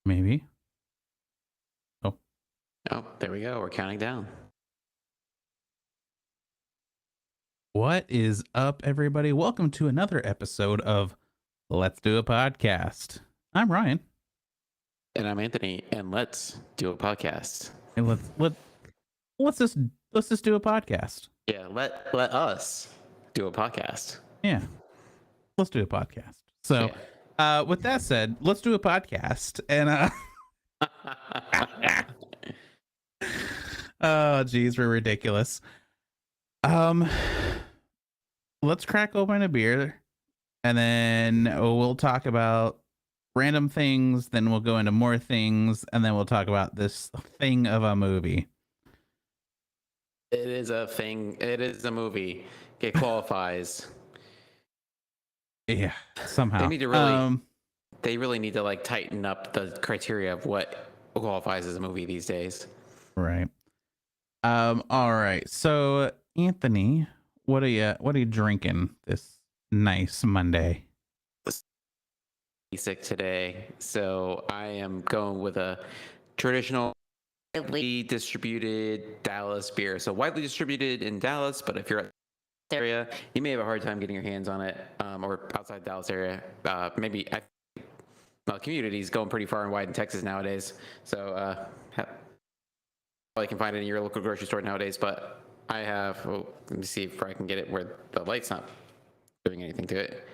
Maybe. Oh, Oh, there we go. We're counting down. what is up, everybody? Welcome to another episode of Let's Do a Podcast. I'm Ryan, And I'm Anthony, and let's do a podcast. and let's just let's just do a podcast. Yeah, let us do a podcast. Yeah, let's do a podcast. So, Yeah. with that said, let's do a podcast. And oh, geez, we're ridiculous. Um, let's crack open a beer, and then we'll talk about random things. Then we'll go into more things, and then we'll talk about this thing of a movie. It is a thing. It is a movie. It qualifies. Yeah, They somehow. need to really. They really need to like tighten up the criteria of what qualifies as a movie these days. Right. All right. So, Anthony, what are you drinking this nice Monday? Sick today, so I am going with a traditional widely distributed Dallas beer. So widely distributed in Dallas, but if you're at the area, you may have a hard time getting your hands on it, or outside Dallas area. Maybe well, community is going pretty far and wide in Texas nowadays. So probably can find it in your local grocery store nowadays. But I have. Oh, let me see if I can get it where the light's not doing anything to it.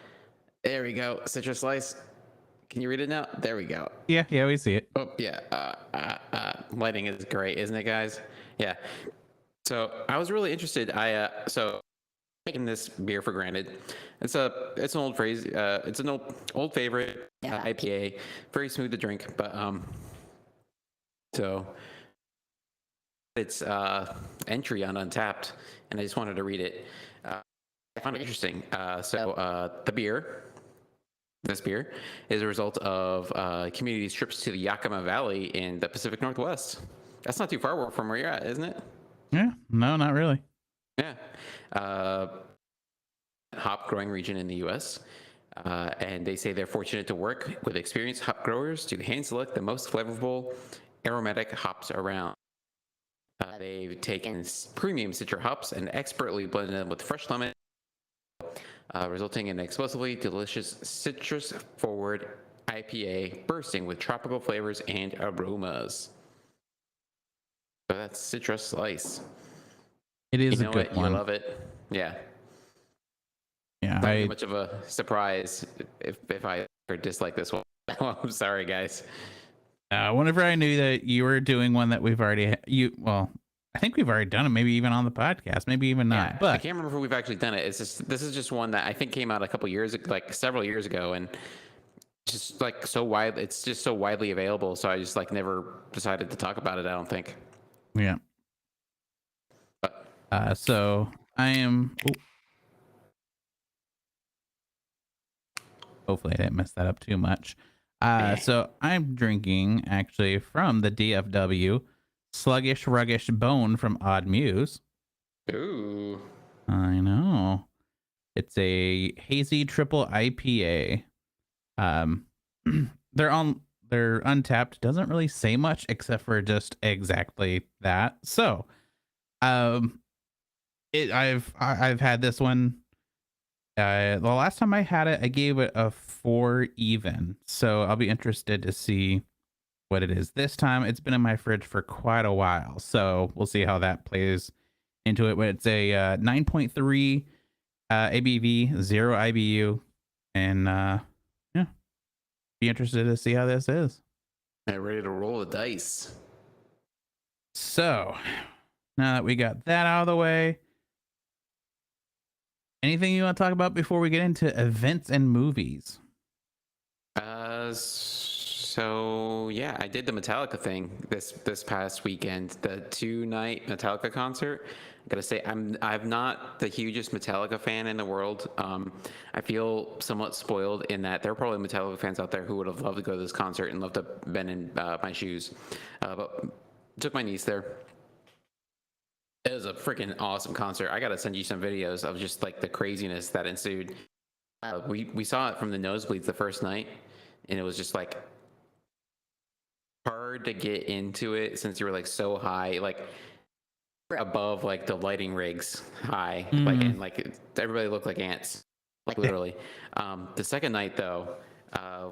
There we go. Citrus Slice. Can you read it now? There we go. Yeah, we see it. Oh yeah, lighting is great, isn't it, guys? Yeah. So I was really interested. So taking this beer for granted. It's an old phrase. It's an old favorite IPA. Very smooth to drink, but so it's entry on Untapped, and I just wanted to read it. I found it interesting. The beer. This beer is a result of community's trips to the Yakima Valley in the Pacific Northwest. That's not too far from where you're at, isn't it? Yeah, no, not really. Yeah. Hop growing region in the U.S. And they say they're fortunate to work with experienced hop growers to hand select the most flavorful aromatic hops around. They've taken premium Citra hops and expertly blended them with fresh lemon, resulting in an explosively delicious citrus-forward IPA bursting with tropical flavors and aromas. So that's Citrus Slice. It is You know a good it, one. you love it. Yeah. Yeah, Not too much of a surprise if I dislike this one. I'm sorry, guys. whenever I knew that you were doing one that we've already I think we've already done it, maybe even on the podcast, maybe even not. Yeah, I But can't remember if we've actually done it. This is just one that I think came out a couple years, like several years ago, and just like so wide. It's just so widely available. So I just like never decided to talk about it. I don't think. yeah. But So I am. Hopefully, I didn't mess that up too much. So I'm drinking actually from the DFW Sluggish Ruggish Bone from Odd Muse. ooh, I know. It's a hazy triple IPA. Um, they're untapped. Doesn't really say much except for just exactly that. So, um, I've had this one. The last time I had it, I gave it a 4 even. So I'll be interested to see what it is this time. It's been in my fridge for quite a while, so we'll see how that plays into it. But it's a 9.3 ABV, 0 IBU, and yeah, be interested to see how this is. I'm ready to roll the dice. So now that we got that out of the way, anything you want to talk about before we get into events and movies? So yeah, I did the Metallica thing this past weekend, the 2-night Metallica concert. I gotta say, I'm not the hugest Metallica fan in the world. I feel somewhat spoiled in that there are probably Metallica fans out there who would have loved to go to this concert and loved to have been in my shoes. But took my niece there. It was a freaking awesome concert. I gotta send you some videos of just like the craziness that ensued. We saw it from the nosebleeds the first night, and it was just like hard to get into it since you were like so high, like above like the lighting rigs high, like, Mm. and like everybody looked like ants, like literally. The second night though, uh,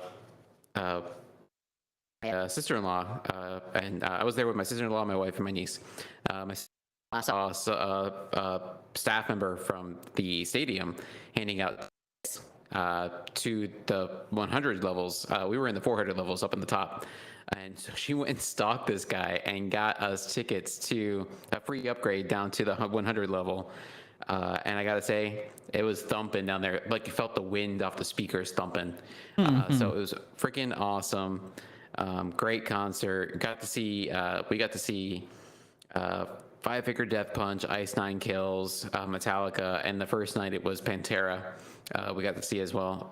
uh, sister-in-law, and I was there with my sister-in-law, my wife, and my niece. I saw a staff member from the stadium handing out to the 100 levels. We were in the 400 levels up in the top. And so she went and stalked this guy and got us tickets to a free upgrade down to the 100 level. And I gotta say, it was thumping down there. Like you felt the wind off the speakers thumping. So Mhm. it was freaking awesome. Great concert. We got to see uh, Five Finger Death Punch, Ice Nine Kills, Metallica, and the first night it was Pantera. We got to see as well,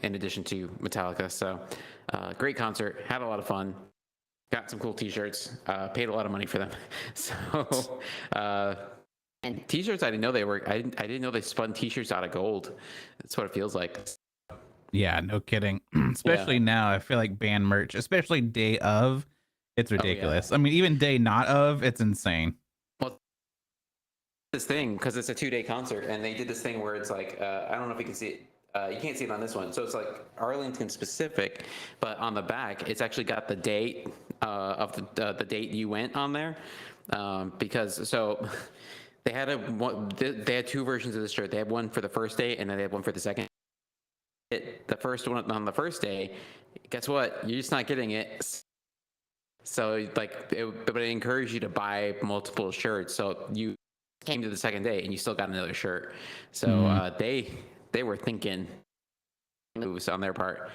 in addition to Metallica. So, great concert. Had a lot of fun. Got some cool T-shirts. Paid a lot of money for them. So, and T-shirts, I didn't know they were. I didn't know they spun T-shirts out of gold. That's what it feels like. Yeah, no kidding. Yeah. Especially now, I feel like band merch, especially day of, it's Oh yeah. ridiculous. I mean, even day not of, it's insane. Well, this thing because it's a 2-day concert, and they did this thing where it's like I don't know if you can see it. You can't see it on this one, so it's like Arlington specific, but on the back it's actually got the date of the date you went on there, because so they had they had two versions of the shirt. They had one for the first day, and then they had one for the second. The first one on the first day, guess what? You're just not getting it. So like, but it encouraged you to buy multiple shirts. So you came to the second day and you still got another shirt. So Mm, they were thinking moves on their part.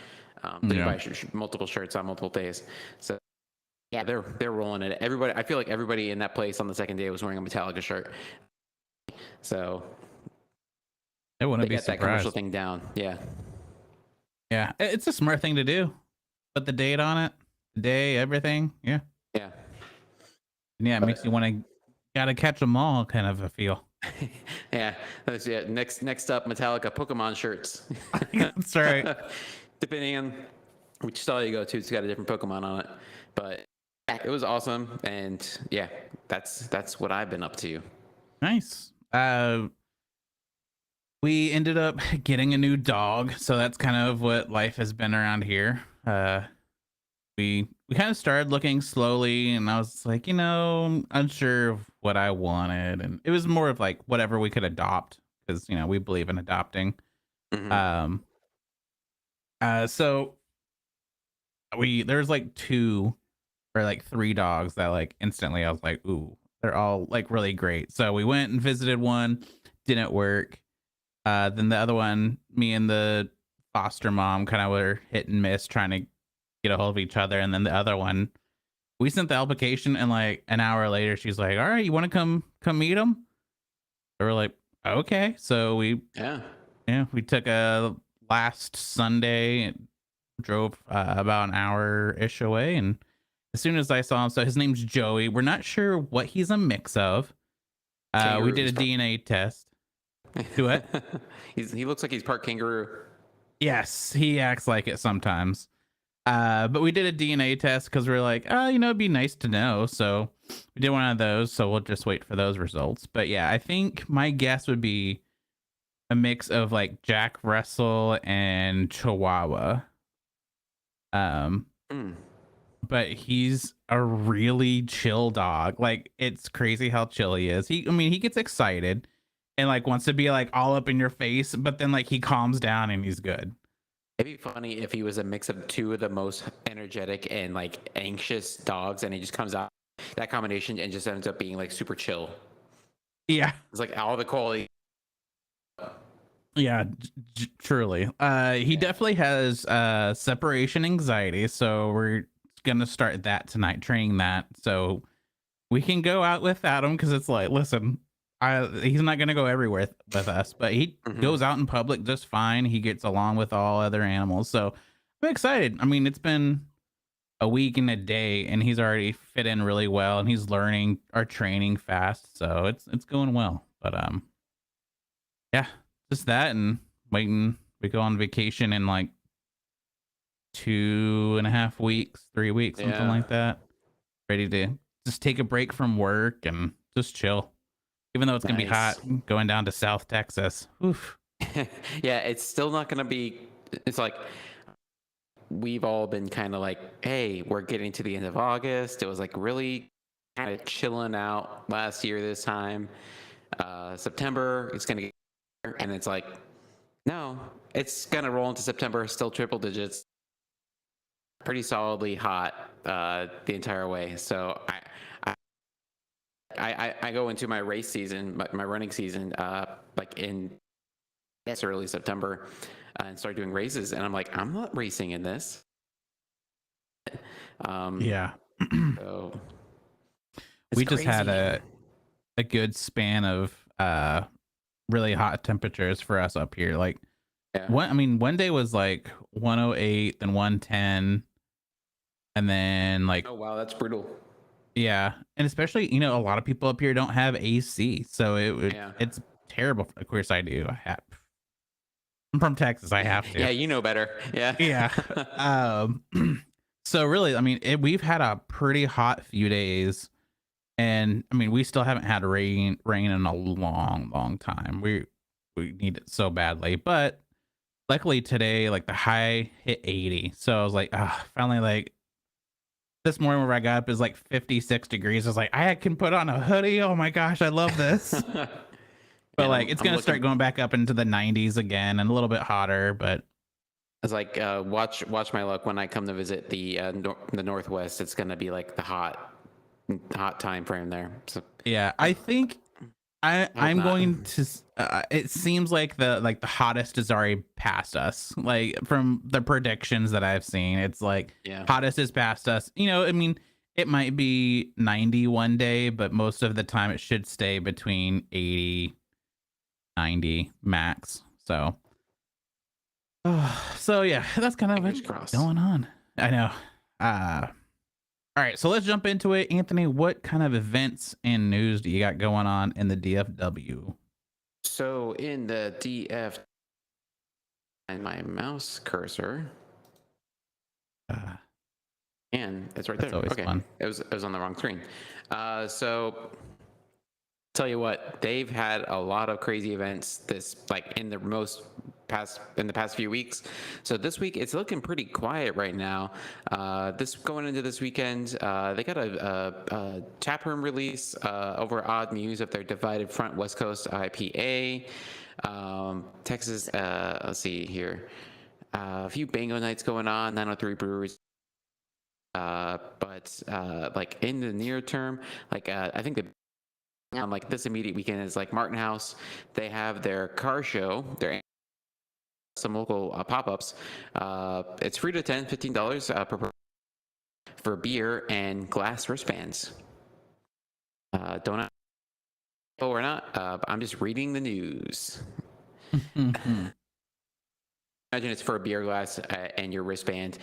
They yeah. buy multiple shirts on multiple days. So yeah, they're rolling it. Everybody, I feel like everybody in that place on the second day was wearing a Metallica shirt. So I they wouldn't be got that commercial surprised. thing down. Yeah, Yeah, it's a smart thing to do. Put the date on it, the day, everything. Yeah, yeah. and yeah, it makes you want to gotta catch them all, kind of a feel. Yeah, yeah. Next up, Metallica Pokemon shirts. That's right. Depending on which style you go to, it's got a different Pokemon on it. But it was awesome, and yeah, that's what I've been up to. Nice. We ended up getting a new dog, so that's kind of what life has been around here. We kind of started looking slowly, and I was like, unsure of what I wanted, and it was more of like whatever we could adopt because we believe in adopting. Hmm. Um, so there's like two or like three dogs that like instantly I was like, ooh, they're all like really great. So we went and visited one, didn't work. Then the other one, me and the foster mom kind of were hit and miss trying to get a hold of each other. And then the other one, we sent the application, and like an hour later, she's like, "All right, you want to come meet them?" So we're like, "Okay." So Yeah. we took a last Sunday and drove about an hour ish away, and as soon as I saw him, so his name's Joey. We're not sure what he's a mix of. We did Kangaroos. a DNA test. Do it. He looks like he's part kangaroo. Yes, he acts like it sometimes. But we did a DNA test because we are like, it'd be nice to know. So we did one of those. So we'll just wait for those results. But yeah, I think my guess would be a mix of like Jack Russell and Chihuahua. Um, Mm. but he's a really chill dog. Like it's crazy how chill he is. He gets excited and like wants to be like all up in your face, but then like he calms down and he's good. It'd be funny if he was a mix of two of the most energetic and like anxious dogs, and he just comes out that combination and just ends up being like super chill. Yeah. It's like all the quality. Yeah, truly. He Yeah. definitely has separation anxiety, so we're gonna start that tonight, training that, so we can go out without him because it's like, listen, he's not gonna go everywhere with us, but he Hmm. goes out in public just fine. He gets along with all other animals, so I'm excited. I mean, it's been a week and a day, and he's already fit in really well, and he's learning our training fast, so it's going well. But yeah, just that and waiting. We go on vacation in like 2.5 weeks, 3 weeks, something Yeah. like that. Ready to just take a break from work and just chill. Even though it's gonna be hot, Nice. going down to South Texas. Oof. Yeah, it's still not going to be. It's like we've all been kind of like, hey, we're getting to the end of August. It was like really kind of chilling out last year this time. September, it's going to get, and it's like, no, it's going to roll into September, still triple digits, pretty solidly hot the entire way. So I go into my race season, my running season, like in early September, and start doing races, and I'm like, I'm not racing in this. Yeah. So it's We just had crazy. a good span of really hot temperatures for us up here. Like Yeah. one day was like 108, then 110, and then like Oh wow, that's brutal. yeah, and especially a lot of people up here don't have AC, so Yeah. it's terrible. Of course, I do. I'm from Texas. I have to. Yeah, you know better. Yeah. Yeah. Um. So really, I mean, we've had a pretty hot few days, and I mean, we still haven't had rain in a long time. We need it so badly, but luckily today, like the high hit 80. So I was like, ah, finally, like this morning where I got up is like 56 degrees. I was like, I can put on a hoodie. Oh my gosh, I love this. But Man, like it's I'm gonna looking. start going back up into the 90s again and a little bit hotter. But It's like watch my luck when I come to visit the Northwest. It's gonna be like the hot time frame there. So yeah, I I think hope I'm not. going to. It seems like the hottest is already past us. Like from the predictions that I've seen, it's like Yeah. hottest is past us. I mean, it might be 90 one day, but most of the time it should stay between 80, 90 max. So, so yeah, that's kind of Fingers what's crossed. going on. I know. All right, so let's jump into it. Anthony, what kind of events and news do you got going on in the DFW? So in the DF, and my mouse cursor, Uh, and it's right that's there. always Okay, fun. it was on the wrong screen. So tell you what, they've had a lot of crazy events this like in the past few weeks. So this week it's looking pretty quiet right now. This going into this weekend, they got a tap room release over Odd Muse of their Divided Front West Coast IPA. Texas, let's see here. A few bingo nights going on, 903 Breweries. But like in the near term, like I think the on like this immediate weekend is like Martin House. They have their car show. Their some local pop-ups. It's free to attend, $15 for beer and glass wristbands. Don't know or not. I'm just reading the news. Imagine it's for a beer glass and your wristband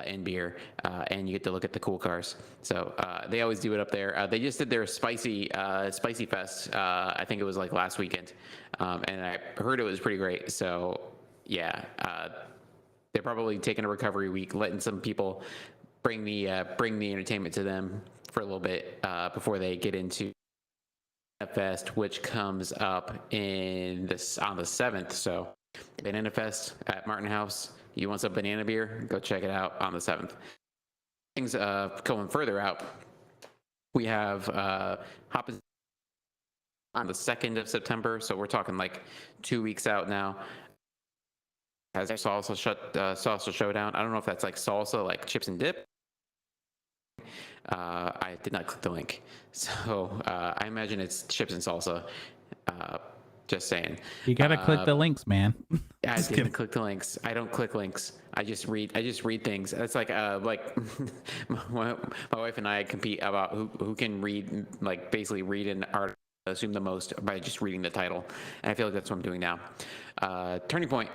and beer, and you get to look at the cool cars. So they always do it up there. They just did their spicy fest. I think it was like last weekend, and I heard it was pretty great. So yeah, they're probably taking a recovery week, letting some people bring the entertainment to them for a little bit before they get into Fest, which comes up on the 7th. So Banana Fest at Martin House. You want some banana beer? Go check it out on the 7th. Things going further out, we have Hop on the 2nd of September. So we're talking like 2 weeks out now. Has their salsa showdown. I don't know if that's like salsa, like chips and dip. I did not click the link, so I imagine it's chips and salsa. Just saying. You gotta click the links, man. I Just didn't kidding. click the links. I don't click links. I just read things. It's like my wife and I compete about who can read, like basically read an article, assume the most by just reading the title. And I feel like that's what I'm doing now. Turning Point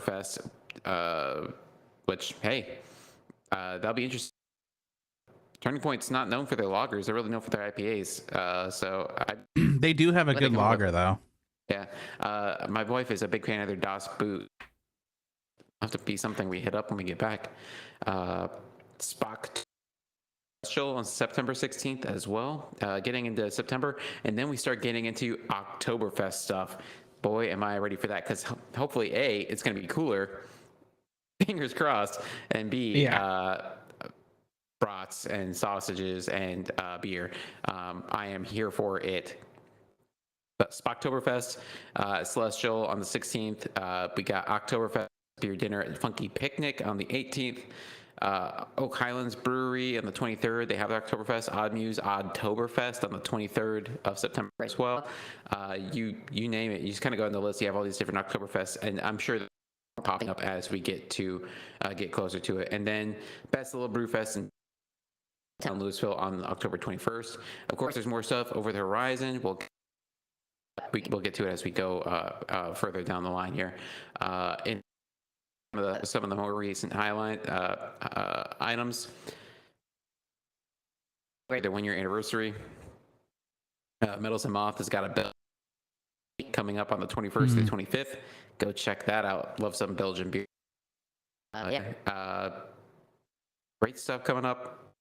Fest, which hey, that'll be interesting. Turning Point's not known for their lagers; they're really known for their IPAs. So They do have a letting good them look. lager though. Yeah, my wife is a big fan of their Das Boot. Have to be something we hit up when we get back. Spock show on September 16th as well, getting into September, and then we start getting into Oktoberfest stuff. Boy, am I ready for that, because hopefully A, it's going to be cooler, fingers crossed, and B, brats and sausages and beer. I am here for it. But Spocktoberfest, Celestial on the 16th. We got Oktoberfest beer dinner at Funky Picnic on the 18th. Oak Highlands Brewery on the 23rd. They have the Oktoberfest. Odd Muse Oddtoberfest on the 23rd of September as well. You name it. You just kind of go on the list. You have all these different Oktoberfests, and I'm sure that popping up as we get closer to it. And then Best Little Brewfest in Louisville on October 21st. Of course, there's more stuff over the horizon. We'll get to it as we go further down the line here. In some of the more recent highlight items, their 1-year anniversary. Metals and Moth has got a bell coming up on the 21st to the 25th. Go check that out. Love some Belgian beer. Great stuff coming up.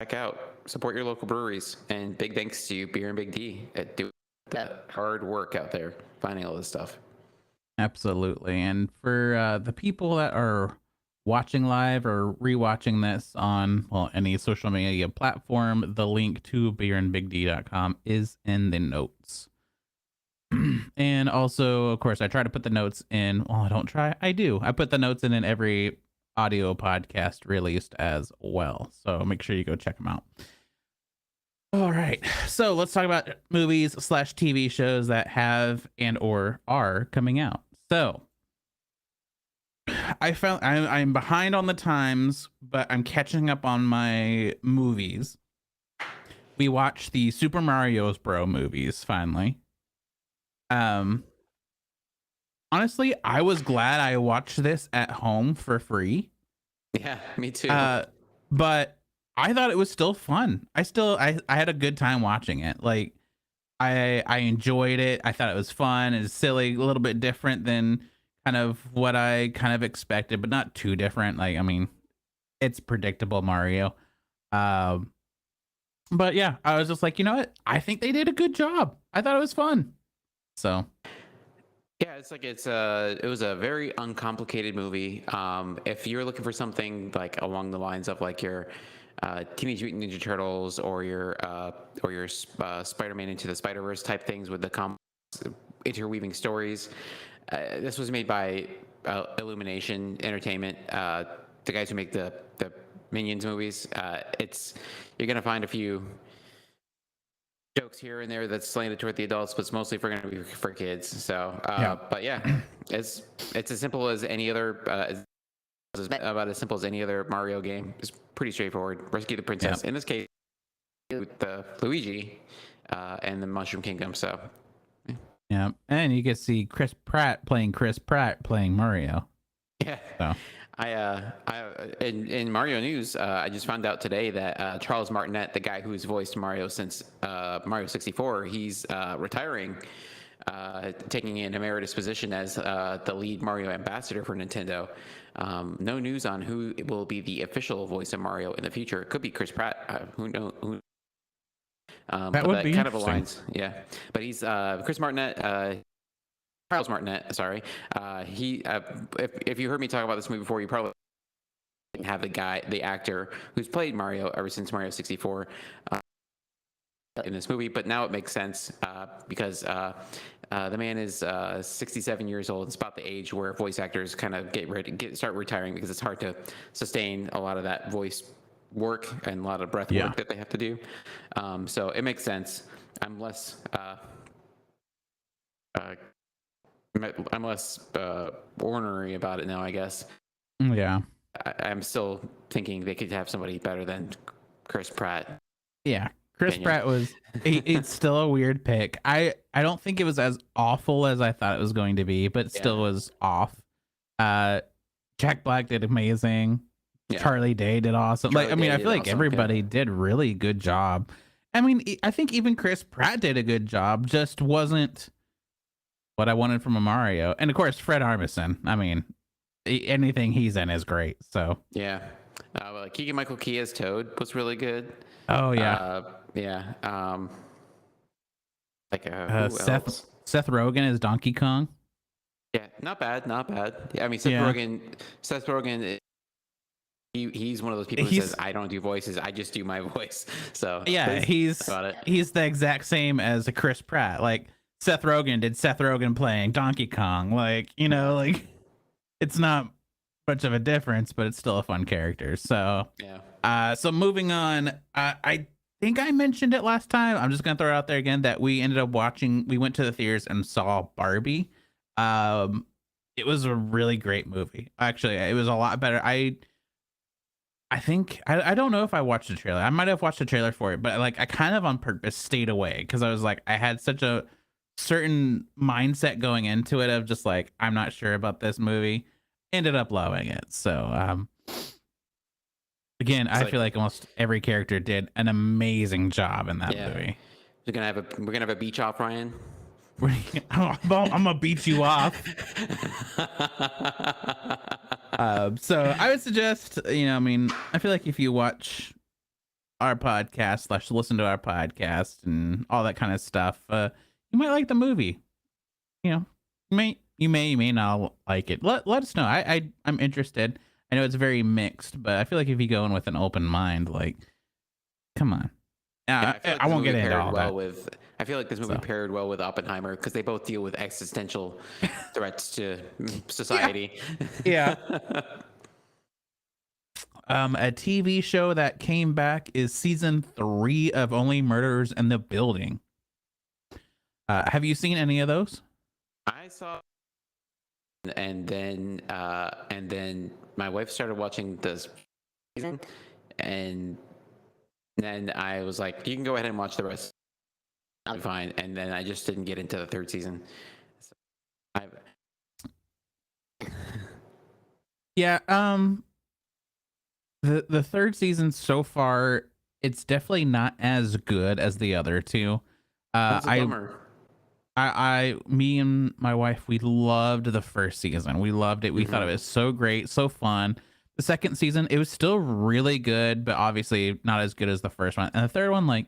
Check out. Support your local breweries. And big thanks to Beer and Big D at doing that hard work out there finding all this stuff. Absolutely. And for the people that are watching live or rewatching this on any social media platform, the link to beerandbigd.com is in the notes. And also, of course, I try to put the notes in. Well, I don't try. I do. I put the notes in every audio podcast released as well. So make sure you go check them out. All right. So let's talk about movies / TV shows that have and or are coming out. So I found I'm behind on the times, but I'm catching up on my movies. We watched the Super Mario Bros. Movies finally. Honestly, I was glad I watched this at home for free. Yeah, me too. But I thought it was still fun. I had a good time watching it. Like I enjoyed it. I thought it was fun and silly, a little bit different than kind of what I kind of expected, but not too different. Like, I mean, it's predictable Mario. But yeah, I was just like, you know what? I think they did a good job. I thought it was fun. So yeah, it was a very uncomplicated movie. If you're looking for something like along the lines of like your Teenage Mutant Ninja Turtles or your Spider-Man Into the Spider-Verse type things with the interweaving stories, this was made by Illumination Entertainment, the guys who make the Minions movies. You're gonna find a few jokes here and there that's slanted toward the adults, but it's mostly going to be for kids. So, but yeah, it's as simple as any other. About as simple as any other Mario game. It's pretty straightforward. Rescue the princess. In this case, with the Luigi and the Mushroom Kingdom. So, yeah, and you get to see Chris Pratt playing Mario. Yeah. So. In Mario news, I just found out today that Charles Martinet, the guy who's voiced Mario since Mario 64, he's retiring, taking an emeritus position as the lead Mario ambassador for Nintendo. No news on who will be the official voice of Mario in the future. It could be Chris Pratt. Who knows? That would be kind of aligns. Yeah, but he's Chris Martinet. Charles Martinet, sorry. If you heard me talk about this movie before, you probably have the actor who's played Mario ever since Mario 64 in this movie. But now it makes sense because the man is 67 years old. It's about the age where voice actors kind of start retiring because it's hard to sustain a lot of that voice work and a lot of breath work that they have to do. So it makes sense. I'm less ornery about it now, I guess. Yeah. I'm still thinking they could have somebody better than Chris Pratt. Yeah. Chris Pratt was it's still a weird pick. I don't think it was as awful as I thought it was going to be, but it still was off. Jack Black did amazing. Charlie Day did awesome. I feel like everybody did really good job. I mean, I think even Chris Pratt did a good job, just wasn't what I wanted from a Mario. And of course, Fred Armisen. I mean, anything he's in is great. So Yeah. Keegan-Michael Key as Toad was really good. oh yeah, Yeah. Who Seth else? Seth Rogen is Donkey Kong. Yeah, not bad, not bad. Yeah, I mean, Yeah. Seth Rogen, he's one of those people who says, He's "I don't do voices, I just do my voice." So yeah, that's about it. he's the exact same as a Chris Pratt. Like Seth Rogen did Seth Rogen playing Donkey Kong. Like, like it's not much of a difference, but it's still a fun character. So Yeah. so moving on, I think I mentioned it last time. I'm just gonna throw it out there again that we ended up watching. We went to the theaters and saw Barbie. It was a really great movie. Actually, it was a lot better. I think I don't know if I watched the trailer. I might have watched the trailer for it, but like I kind of on purpose stayed away because I was like I had such a certain mindset going into it of just like I'm not sure about this movie. Ended up loving it. So again, I feel like almost every character did an amazing job in that movie. We're gonna have a beach off, Ryan. I'm gonna beat you off. So I would suggest, I feel like if you watch our podcast / listen to our podcast and all that kind of stuff, you might like the movie. You may not like it. Let us know. I'm interested. I know it's very mixed, but I feel like if you go in with an open mind, like, come on. I won't get into all that. I feel like this movie paired well with Oppenheimer because they both deal with existential threats to society. Yeah. A TV show that came back is season 3 of Only Murders in the Building. Have you seen any of those? I saw, and then my wife started watching this season, and then I was like, "You can go ahead and watch the rest. I'll be fine." And then I just didn't get into the third season. So Yeah. The third season so far, it's definitely not as good as the other two. That's a bummer. Me and my wife, we loved the first season. We loved it. We thought it was so great, so fun. The second season, it was still really good, but obviously not as good as the first one. And the third one, like,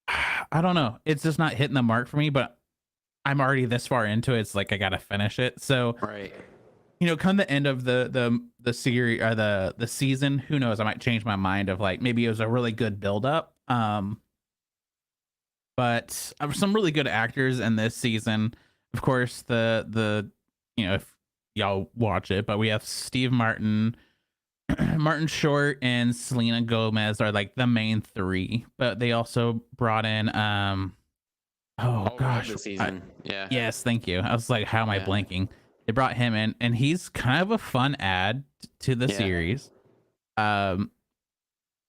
I don't know. It's just not hitting the mark for me, but I'm already this far into it. It's like I gotta finish it. So right. Come the end of the series or the season, who knows? I might change my mind of like maybe it was a really good build up. But some really good actors in this season. Of course, the if y'all watch it, but we have Steve Martin, Martin Short, and Selena Gomez are like the main 3. But they also brought in This season. Yeah. Yes, thank you. I was like, how am I blanking? They brought him in, and he's kind of a fun add to the series. But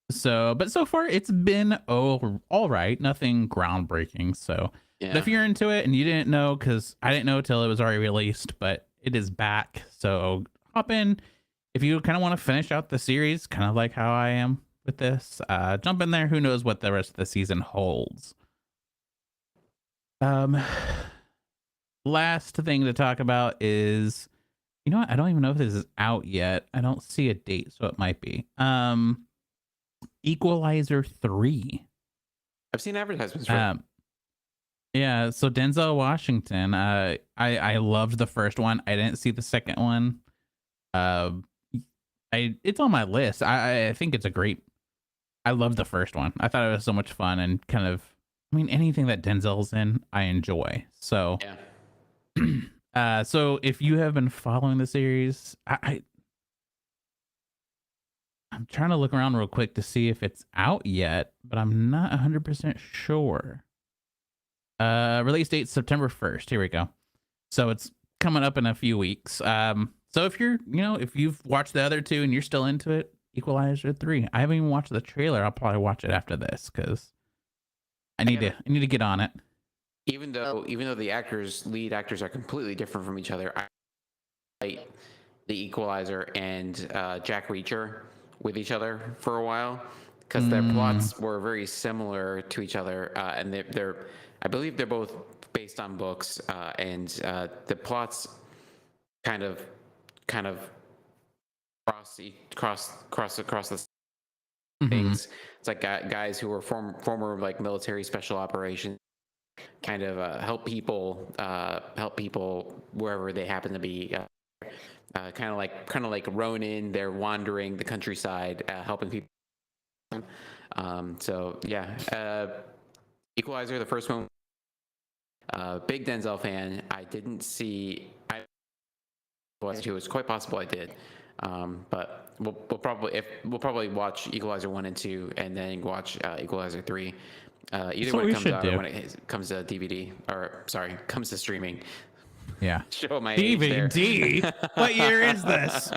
so far it's been all right, nothing groundbreaking. So, but if you're into it and you didn't know, because I didn't know till it was already released, but it is back. So hop in if you kind of want to finish out the series, kind of like how I am with this. Jump in there. Who knows what the rest of the season holds. Last thing to talk about is, you know what? I don't even know if this is out yet. I don't see a date, so it might be. Equalizer 3. I've seen advertisements for it. Yeah, so Denzel Washington. I loved the first one. I didn't see the second one. It's on my list. I think it's a great. I love the first one. I thought it was so much fun and kind of. I mean, anything that Denzel's in, I enjoy. So. Yeah. So if you have been following the series, I'm trying to look around real quick to see if it's out yet, but I'm not 100% sure. Release date September 1st. Here we go. So it's coming up in a few weeks. So if you're, if you've watched the other two and you're still into it, Equalizer 3. I haven't even watched the trailer. I'll probably watch it after this because I need to get on it. Even though the lead actors are completely different from each other, I like the Equalizer and Jack Reacher with each other for a while because their plots were very similar to each other, and I believe they're both based on books, and the plots kind of kind of across the Mhm. things. It's like guys who were former like military special operations kind of help people wherever they happen to be. Kind of like Ronin, they're wandering the countryside, helping people. So yeah, Equalizer, the first one. Big Denzel fan. I didn't see. I was. It was quite possible I did, but we'll probably watch Equalizer 1 and 2, and then watch Equalizer 3. Either what when we it comes should out or do. when it comes to DVD, or sorry, comes to streaming. Yeah. Show my age there. DVD. What year is this?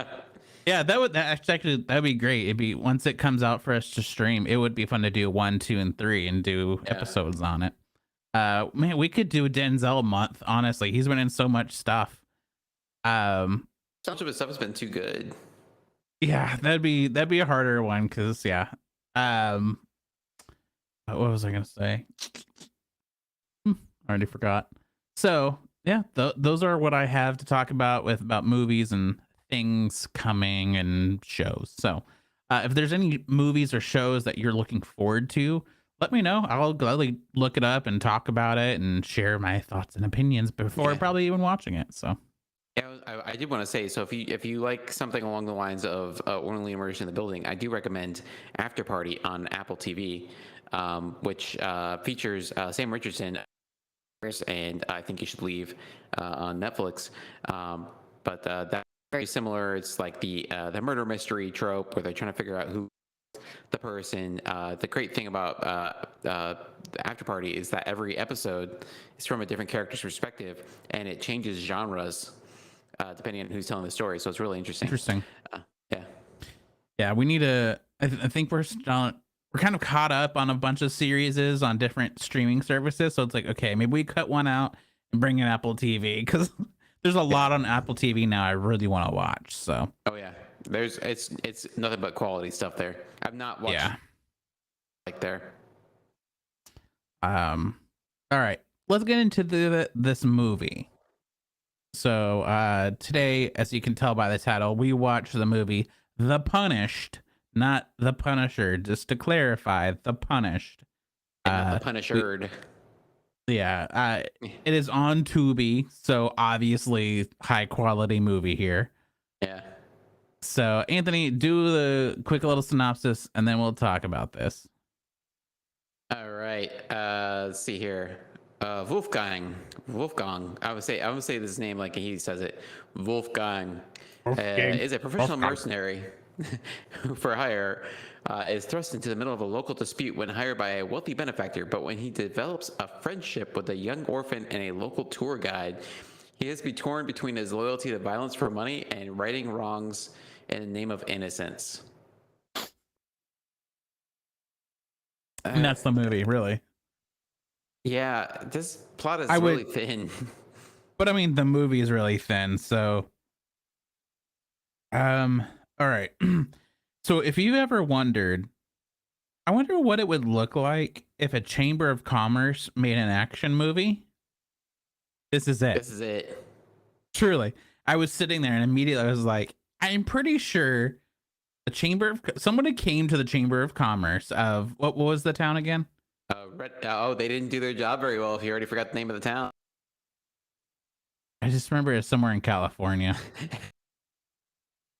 Yeah, that'd be great. It'd be once it comes out for us to stream, it would be fun to do 1, 2, and 3 and do Yeah. episodes on it. Man, we could do a Denzel month, honestly. He's been in so much stuff. So much of his stuff has been too good. Yeah, that'd be a harder one because yeah. What was I gonna say? Already forgot. So yeah, those are what I have to talk about about movies and things coming and shows. So if there's any movies or shows that you're looking forward to, let me know. I'll gladly look it up and talk about it and share my thoughts and opinions before Yeah. probably even watching it. So Yeah, I did want to say, so if you like something along the lines of Only Immersion in the Building, I do recommend After Party on Apple TV, which features Sam Richardson, and I Think You Should Leave on Netflix. But that's very similar. It's like the murder mystery trope where they're trying to figure out who the person. The great thing about the After Party is that every episode is from a different character's perspective, and it changes genres depending on who's telling the story. So it's really interesting. Yeah. Yeah, we need to. I think we're kind of caught up on a bunch of series on different streaming services. So it's like, okay, maybe we cut one out and bring in Apple TV because there's a lot on Apple TV now I really want to watch. So Oh yeah, it's nothing but quality stuff there. I've not watched like there. All right, let's get into this movie. So today, as you can tell by the title, we watched the movie The Punished, not The Punisher. Just to clarify, The Punished. The Punisher. It is on Tubi, so obviously high quality movie here. Yeah. So Anthony, do the quick little synopsis, and then we'll talk about this. All right. Let's see here. Wolfgang. I would say this name like he says it. Wolfgang is a professional mercenary who, for hire, is thrust into the middle of a local dispute when hired by a wealthy benefactor. But when he develops a friendship with a young orphan and a local tour guide, he has to be torn between his loyalty to violence for money and righting wrongs in the name of innocence. And that's the movie, really. Yeah, this plot is really thin. But I mean, the movie is really thin. So, all right. So if you've ever wondered, I wonder what it would look like if a Chamber of Commerce made an action movie. This is it. This is it. Truly. I was sitting there and immediately I was like, I'm pretty sure somebody came to the Chamber of Commerce of what was the town again? They didn't do their job very well if you already forgot the name of the town. I just remember it's somewhere in California.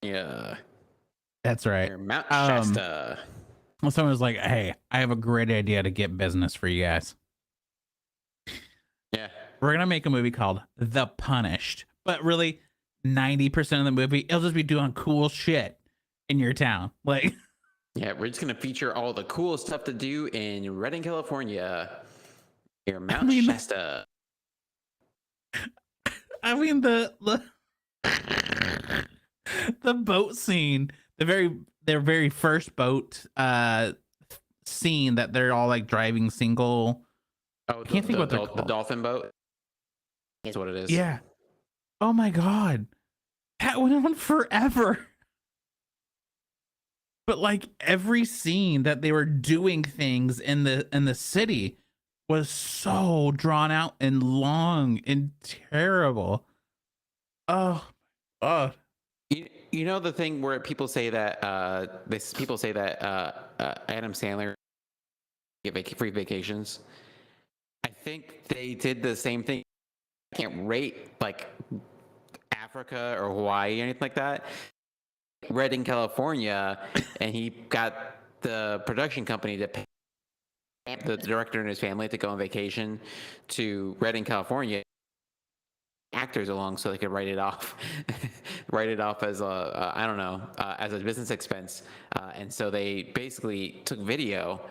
Yeah. That's right. Near Mount Shasta. Someone was like, hey, I have a great idea to get business for you guys. Yeah. We're going to make a movie called The Punished. But really, 90% of the movie, it'll just be doing cool shit in your town. Like, yeah, we're just going to feature all the cool stuff to do in Redding, California. Near Mount Shasta. I mean, the boat scene, their very first boat scene that they're all like driving single. Oh, I can't think what they're called. The dolphin boat. That's what it is. Yeah. Oh my god, that went on forever. But like every scene that they were doing things in the city was so drawn out and long and terrible. Oh, You know the thing where people say that Adam Sandler get free vacations. I think they did the same thing. Can't rate like Africa or Hawaii or anything like that. Redding, California, and he got the production company to pay the director and his family to go on vacation to Redding, California. Actors along so they could write it off, write it off as a I don't know as a business expense, and so they basically took video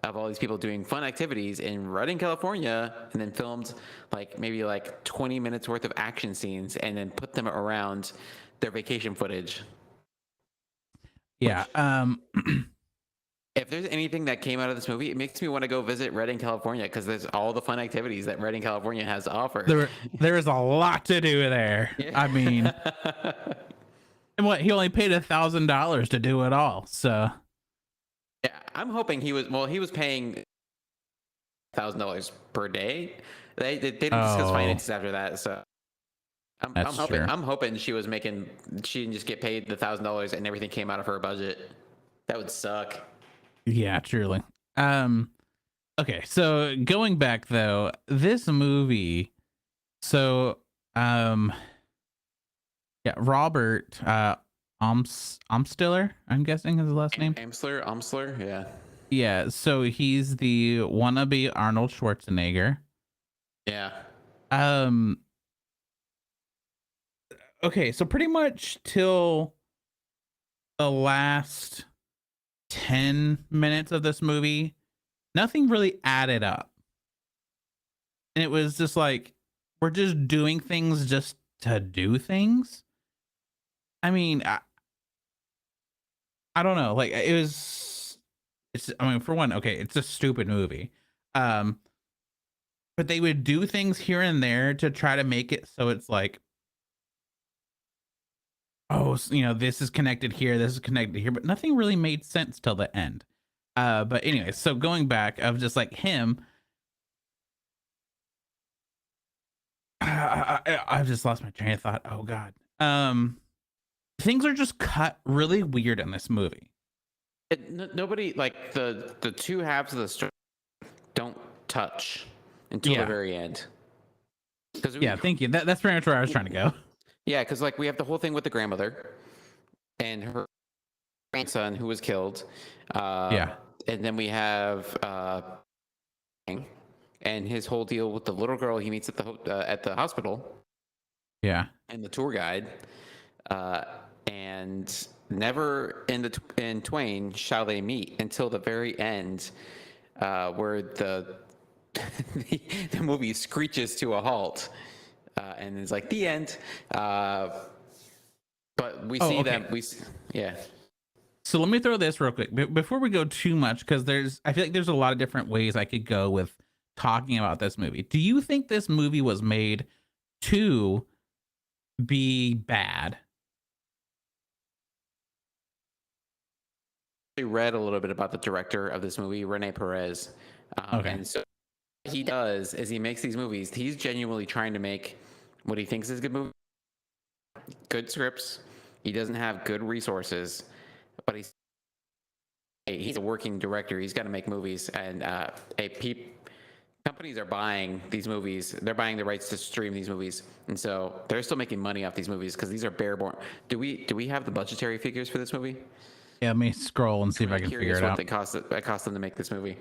of all these people doing fun activities in Redding, California, and then filmed like maybe like 20 minutes worth of action scenes, and then put them around their vacation footage. Yeah. If there's anything that came out of this movie, it makes me want to go visit Redding, California, because there's all the fun activities that Redding, California has to offer. There is a lot to do there. Yeah. I mean, and what, he only paid $1,000 to do it all. So Yeah, I'm hoping he was paying $1,000 per day. They didn't discuss finances after that, so I'm hoping she didn't just get paid the $1,000 and everything came out of her budget. That would suck. yeah, truly. Okay, so going back though, this movie, so yeah, Robert Amstiller, I'm guessing is his last name. Amsler, yeah. Yeah, so he's the wannabe Arnold Schwarzenegger. Yeah. Okay, so pretty much till the last 10 minutes of this movie, nothing really added up. And it was just like, we're just doing things just to do things. I mean, I don't know. Like, I mean, for one, okay, it's a stupid movie. But they would do things here and there to try to make it so it's like, oh, you know, this is connected here, this is connected here, but nothing really made sense till the end. But anyway, so going back of just like him, I've just lost my train of thought. Oh God. Things are just cut really weird in this movie. Nobody, like the two halves of the story don't touch until the very end. Thank you. That's pretty much where I was trying to go. Yeah, because like we have the whole thing with the grandmother and her grandson who was killed. And then we have and his whole deal with the little girl he meets at the hospital. Yeah. And the tour guide. And never in Twain shall they meet until the very end, where the movie screeches to a halt. And it's like the end. But we see them. Yeah. So let me throw this real quick before we go too much, because I feel like there's a lot of different ways I could go with talking about this movie. Do you think this movie was made to be bad? I read a little bit about the director of this movie, Rene Perez. Okay. And so what he does is he makes these movies. He's genuinely trying to make what he thinks is a good movie. Good scripts. He doesn't have good resources, but he's a working director. He's got to make movies, and companies are buying these movies. They're buying the rights to stream these movies, and so they're still making money off these movies because these are bare-born. Do we have the budgetary figures for this movie? Yeah, let me scroll and see if I can figure it out. It cost them to make this movie,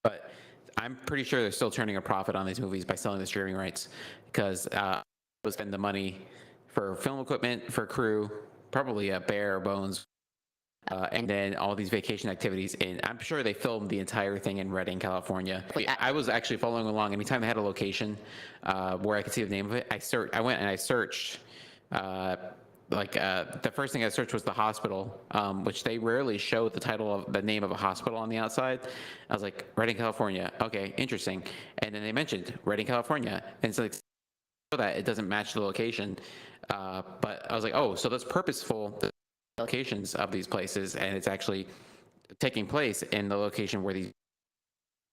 but I'm pretty sure they're still turning a profit on these movies by selling the streaming rights, because they'll spend the money for film equipment, for crew, probably a bare bones, and then all these vacation activities. And I'm sure they filmed the entire thing in Redding, California. I was actually following along. Anytime they had a location where I could see the name of it, I went and I searched. The first thing I searched was the hospital, which they rarely show the name of a hospital on the outside. I was like, Redding, California. Okay, interesting. And then they mentioned Redding, California, and so that it doesn't match the location. But I was like, oh, so that's purposeful, the locations of these places, and it's actually taking place in the location where these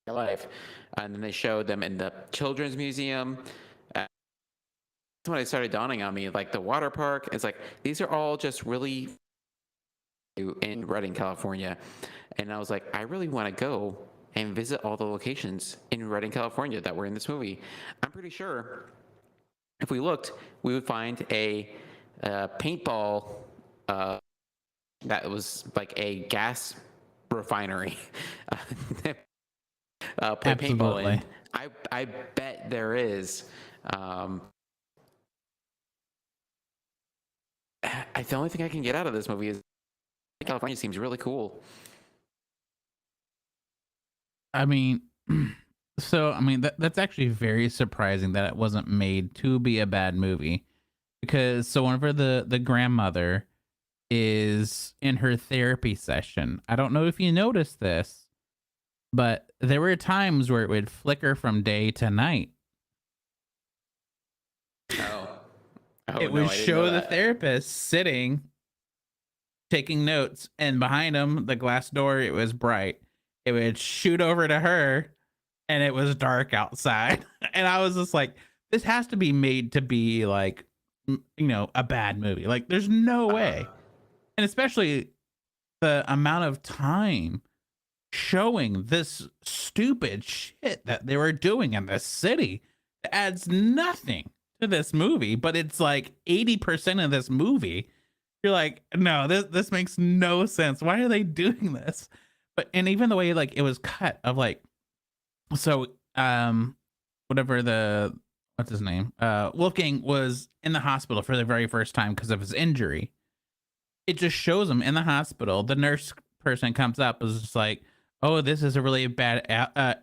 life. And then they showed them in the Children's Museum, when it started dawning on me, like the water park. It's like these are all just really in Redding, California, and I was like, I really want to go and visit all the locations in Redding, California that were in this movie. I'm pretty sure if we looked, we would find a paintball that was like a gas refinery. Play paintball in. Absolutely. I bet there is. The only thing I can get out of this movie is California seems really cool. I mean, so I mean that's actually very surprising that it wasn't made to be a bad movie, because so whenever the grandmother is in her therapy session, I don't know if you noticed this, but there were times where it would flicker from day to night. Oh, It no, would I didn't show know the that. therapist sitting taking notes, and behind him the glass door, it was bright. It would shoot over to her, and it was dark outside. And I was just like, this has to be made to be like, a bad movie. Like there's no way. And especially the amount of time showing this stupid shit that they were doing in this city adds nothing to this movie, but it's like 80% of this movie. You're like, no, this makes no sense. Why are they doing this? But and even the way like it was cut of like, so whatever the what's his name? Wolfgang was in the hospital for the very first time because of his injury. It just shows him in the hospital. The nurse person comes up, is just like, "Oh, this is a really bad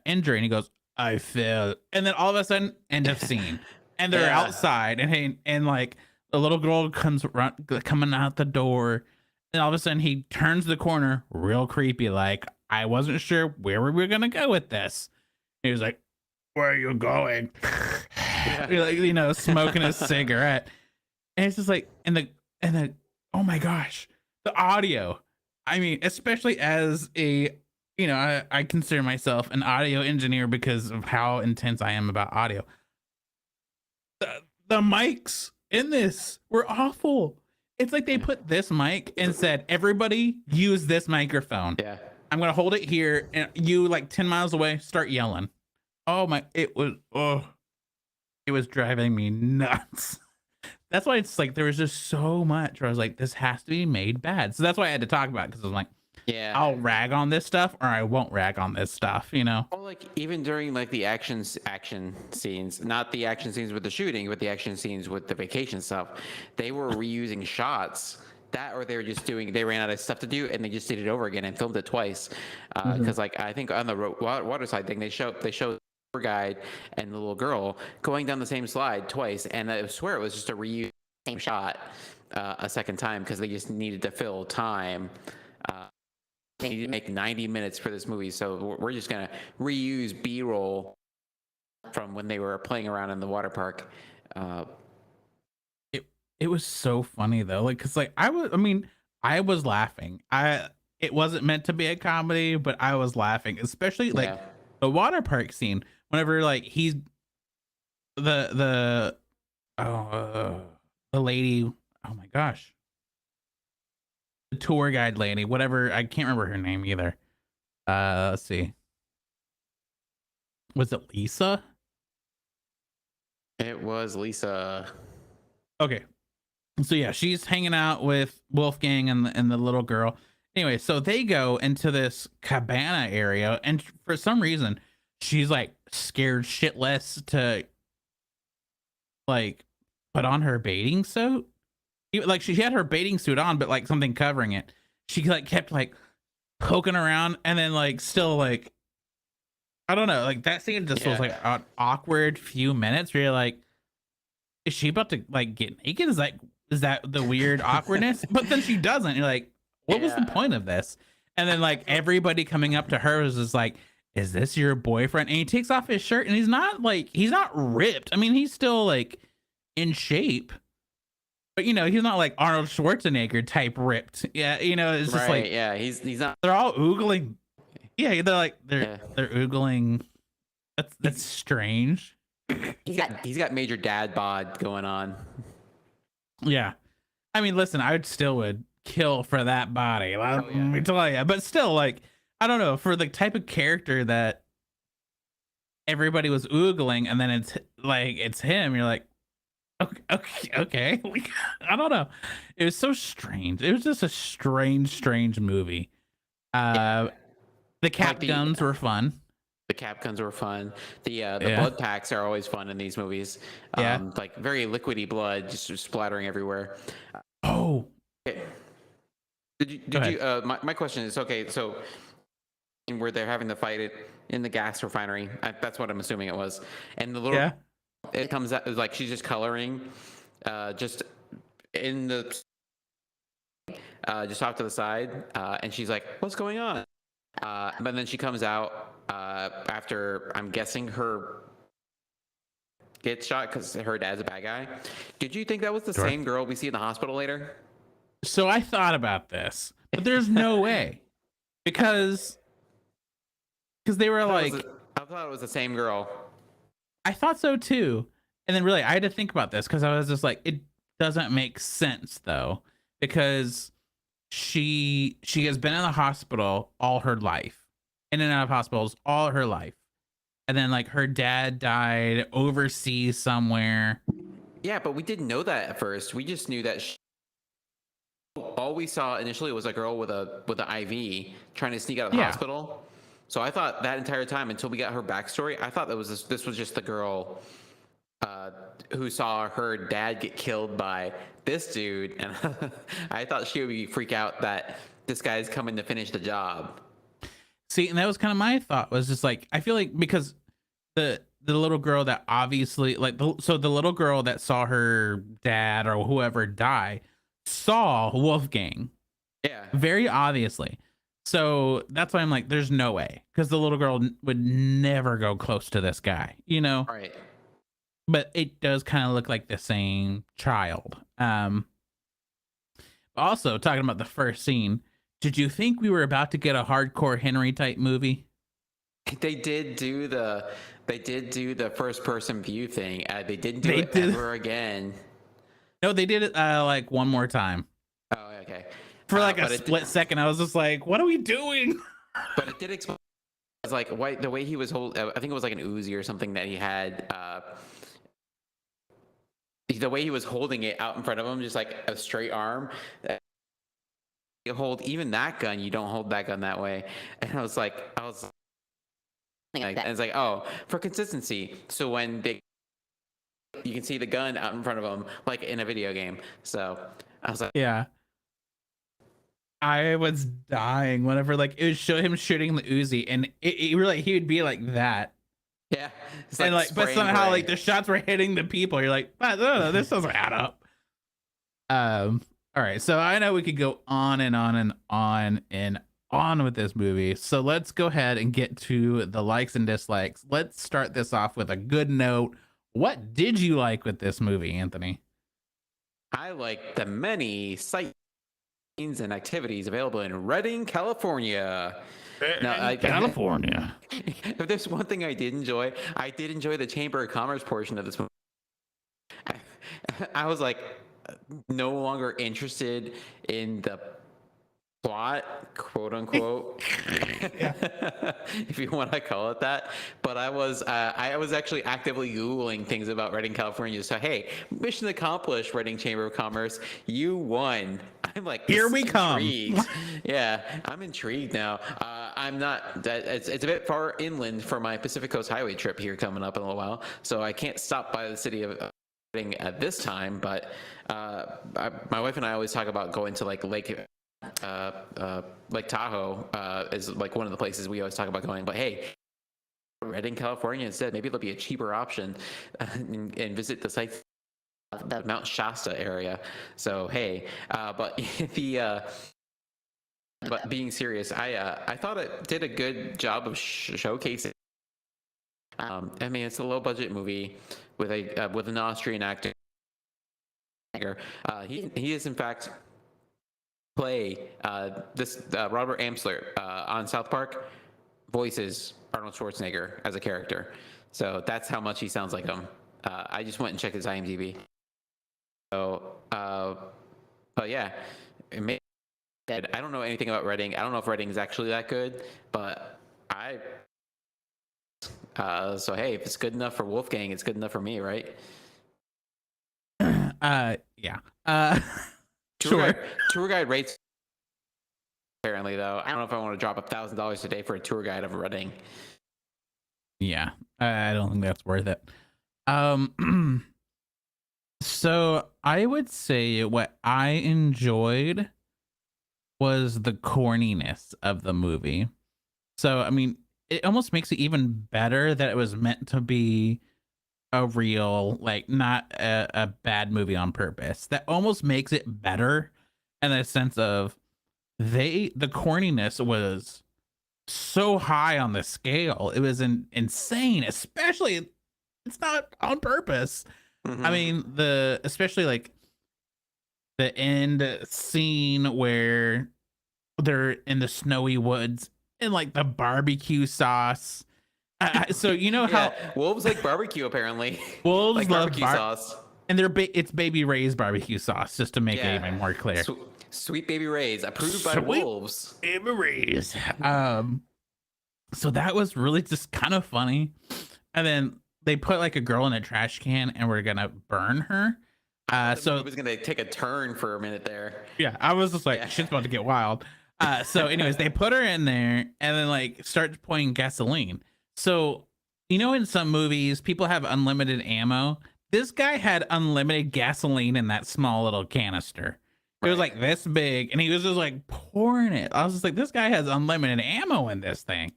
injury," and he goes, "I fell," and then all of a sudden, end of scene, and they're Yeah. outside, and like the little girl coming out the door, and all of a sudden he turns the corner, real creepy, like I wasn't sure where we were gonna go with this. He was like, "Where are you going?" Like, smoking a cigarette, and it's just like, and the oh my gosh, the audio. I mean, especially as I consider myself an audio engineer because of how intense I am about audio. The mics in this were awful. It's like they put this mic and said, everybody use this microphone. Yeah. I'm gonna hold it here, and you like 10 miles away, start yelling. Oh my, it was driving me nuts. That's why it's like there was just so much where I was like, this has to be made bad. So that's why I had to talk about it, because I was like, Yeah. I'll rag on this stuff or I won't rag on this stuff, Well, like even during like the action scenes, not the action scenes with the shooting, but the action scenes with the vacation stuff, they were reusing shots that, or they were just they ran out of stuff to do and they just did it over again and filmed it twice. Because like I think on the water side thing, they show the tour guide and the little girl going down the same slide twice, and I swear it was just a reuse same shot a second time because they just needed to fill time. They needed to make 90 minutes for this movie, so we're just gonna reuse B-roll from when they were playing around in the water park. it was so funny though. Like, cause like I was laughing. It wasn't meant to be a comedy, but I was laughing, especially like Yeah. the water park scene whenever like he's the the lady, oh my gosh, the tour guide lady, whatever, I can't remember her name either. Let's see, was it Lisa? It was Lisa. Okay, so yeah, she's hanging out with Wolfgang and the little girl. Anyway, so they go into this cabana area, and for some reason she's like scared shitless to like put on her bathing suit. Like she had her bathing suit on, but like something covering it. She like kept like poking around, and then like still like, I don't know, like that scene just was like an awkward few minutes where you're like, is she about to like get naked? Is that the weird awkwardness? But then she doesn't. You're like, what was the Yeah. point of this? And then like everybody coming up to her is just like, is this your boyfriend? And he takes off his shirt, and he's not ripped. I mean, he's still like in shape, but he's not like Arnold Schwarzenegger type ripped. Yeah, it's just Right, like, yeah, he's not. they're all oogling. Yeah, they're Yeah. oogling. That's strange. He's got major dad bod going on. Yeah. I mean, listen, I would kill for that body. Let me tell you. But still, like, I don't know, for the type of character that everybody was oogling, and then it's him. You're like, okay. I don't know. It was so strange. It was just a strange movie. The cap guns were fun. The cap guns were fun. The Yeah. blood packs are always fun in these movies. Yeah. Like very liquidy blood just splattering everywhere. Oh, Okay. Did you my question is, okay, so where they're having to fight it in the gas refinery, that's what I'm assuming it was, and the little yeah. it comes out like she's just coloring just in the just off to the side, and she's like, what's going on? But then she comes out after, I'm guessing, her gets shot because her dad's a bad guy. Did you think that was the Sure. same girl we see in the hospital later? So I thought about this, but there's no way, because they were like, I thought it was the same girl. I thought so too. And then really I had to think about this because I was just like, it doesn't make sense though, because she has been in the hospital all her life, in and out of hospitals all her life. And then like her dad died overseas somewhere. Yeah, but we didn't know that at first. We just knew that all we saw initially was a girl with an IV trying to sneak out of the hospital. So I thought that entire time, until we got her backstory, I thought that was this was just the girl who saw her dad get killed by this dude, and I thought she would freak out that this guy's coming to finish the job. See, and that was kind of my thought, was just like, I feel like because the little girl that obviously so the little girl that saw her dad or whoever die saw Wolfgang. Yeah. Very obviously. So that's why I'm like, there's no way, because the little girl would never go close to this guy, you know? All right. But it does kind of look like the same child. Also, talking about the first scene, did you think we were about to get a hardcore Henry type movie? They did do the first person view thing. They didn't do it ever again. No, they did it like one more time. Oh, okay. For like a split second, I was just like, what are we doing? But it did explain, like, the way he was holding, I think it was like an Uzi or something that he had. The way he was holding it out in front of him, just like a straight arm. You hold even that gun, you don't hold that gun that way. And I was like, and it's like, oh, for consistency. So when you can see the gun out in front of him, like in a video game. So I was like, yeah. I was dying whenever like it would show him shooting the Uzi, and he would be like that. Yeah. And like but somehow like the shots were hitting the people. You're like, no, this doesn't add up. All right, so I know we could go on and on and on and on with this movie. So let's go ahead and get to the likes and dislikes. Let's start this off with a good note. What did you like with this movie, Anthony? I like the many sightseeing and activities available in Redding, California. California. If there's one thing I did enjoy the Chamber of Commerce portion of this movie. I was like no longer interested in the plot, quote unquote, if you want to call it that. But I was actually actively Googling things about Redding, California. So hey, mission accomplished, Redding Chamber of Commerce. You won. I'm like, here we come. Yeah, I'm intrigued now. I'm not. It's a bit far inland for my Pacific Coast Highway trip here coming up in a little while, so I can't stop by the city of Redding at this time. But my wife and I always talk about going to like Lake Tahoe is like one of the places we always talk about going. But hey, Redding, California instead. Maybe it'll be a cheaper option and visit the sites. The Mount Shasta area. So hey, but but being serious, I thought it did a good job of showcasing. I mean, it's a low budget movie with an Austrian actor. He is in fact play this Robert Amsler on South Park voices Arnold Schwarzenegger as a character. So that's how much he sounds like him. I just went and checked his IMDb. So, but yeah, I don't know anything about Reading. I don't know if Reading is actually that good, but so hey, if it's good enough for Wolfgang, it's good enough for me, right? Yeah. Sure. Tour guide rates. Apparently, though, I don't know if I want to drop $1,000 a day for a tour guide of Reading. Yeah, I don't think that's worth it. So I would say what I enjoyed was the corniness of the movie. So I mean, it almost makes it even better that it was meant to be a real, like, not a bad movie on purpose. That almost makes it better in the sense of the corniness was so high on the scale. It was insane, especially it's not on purpose. I mean, especially like the end scene where they're in the snowy woods and like the barbecue sauce. So you know how wolves like barbecue apparently. Wolves like love barbecue sauce, and it's Baby Ray's barbecue sauce. Just to make it even more clear, Sweet Baby Ray's, approved by the wolves. Baby Ray's. So that was really just kind of funny, and then they put like a girl in a trash can and we're gonna burn her. So it was gonna take a turn for a minute there. Yeah, I was just like, shit's about to get wild. So anyways, they put her in there and then like start pouring gasoline. So, you know, in some movies, people have unlimited ammo. This guy had unlimited gasoline in that small little canister. It was like this big, and he was just like pouring it. I was just like, this guy has unlimited ammo in this thing.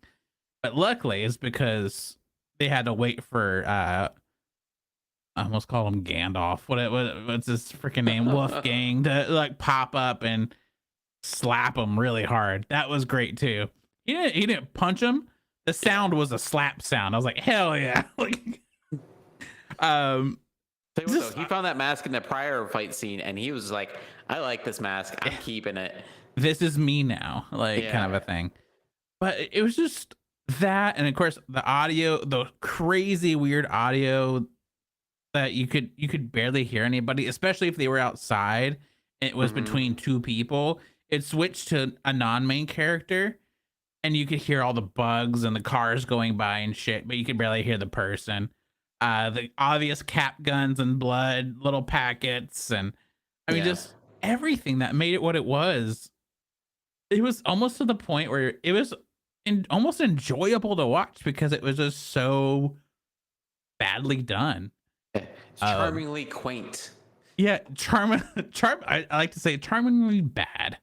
But luckily, it's because they had to wait for I almost call him Gandalf. What's his freaking name? Wolfgang to like pop up and slap him really hard. That was great too. He didn't punch him. The sound was a slap sound. I was like, hell yeah. Like, he found that mask in the prior fight scene and he was like, I like this mask. I'm keeping it. This is me now. Like kind of a thing. But it was just that, and of course the audio, the crazy weird audio that you could barely hear anybody, especially if they were outside. It was between two people. It switched to a non-main character and you could hear all the bugs and the cars going by and shit, but you could barely hear the person. The obvious cap guns and blood, little packets, and I mean just everything that made it what it was. It was almost to the point where it was almost enjoyable to watch because it was just so badly done. Charmingly quaint. Yeah, I like to say charmingly bad.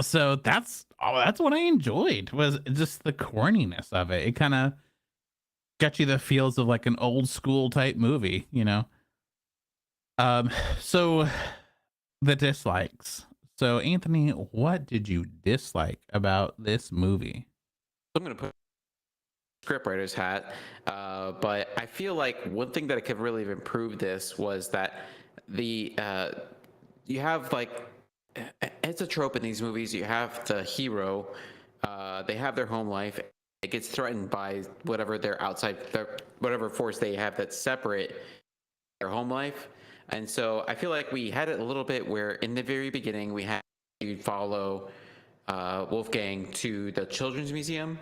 So that's what I enjoyed, was just the corniness of it. It kind of got you the feels of like an old school type movie, you know. So the dislikes. So Anthony, what did you dislike about this movie? I'm gonna put scriptwriter's hat, but I feel like one thing that could really have improved this was that you have like, it's a trope in these movies. You have the hero, they have their home life. It gets threatened by whatever whatever force they have that's separate their home life. And so I feel like we had it a little bit where in the very beginning we had to follow Wolfgang to the Children's Museum,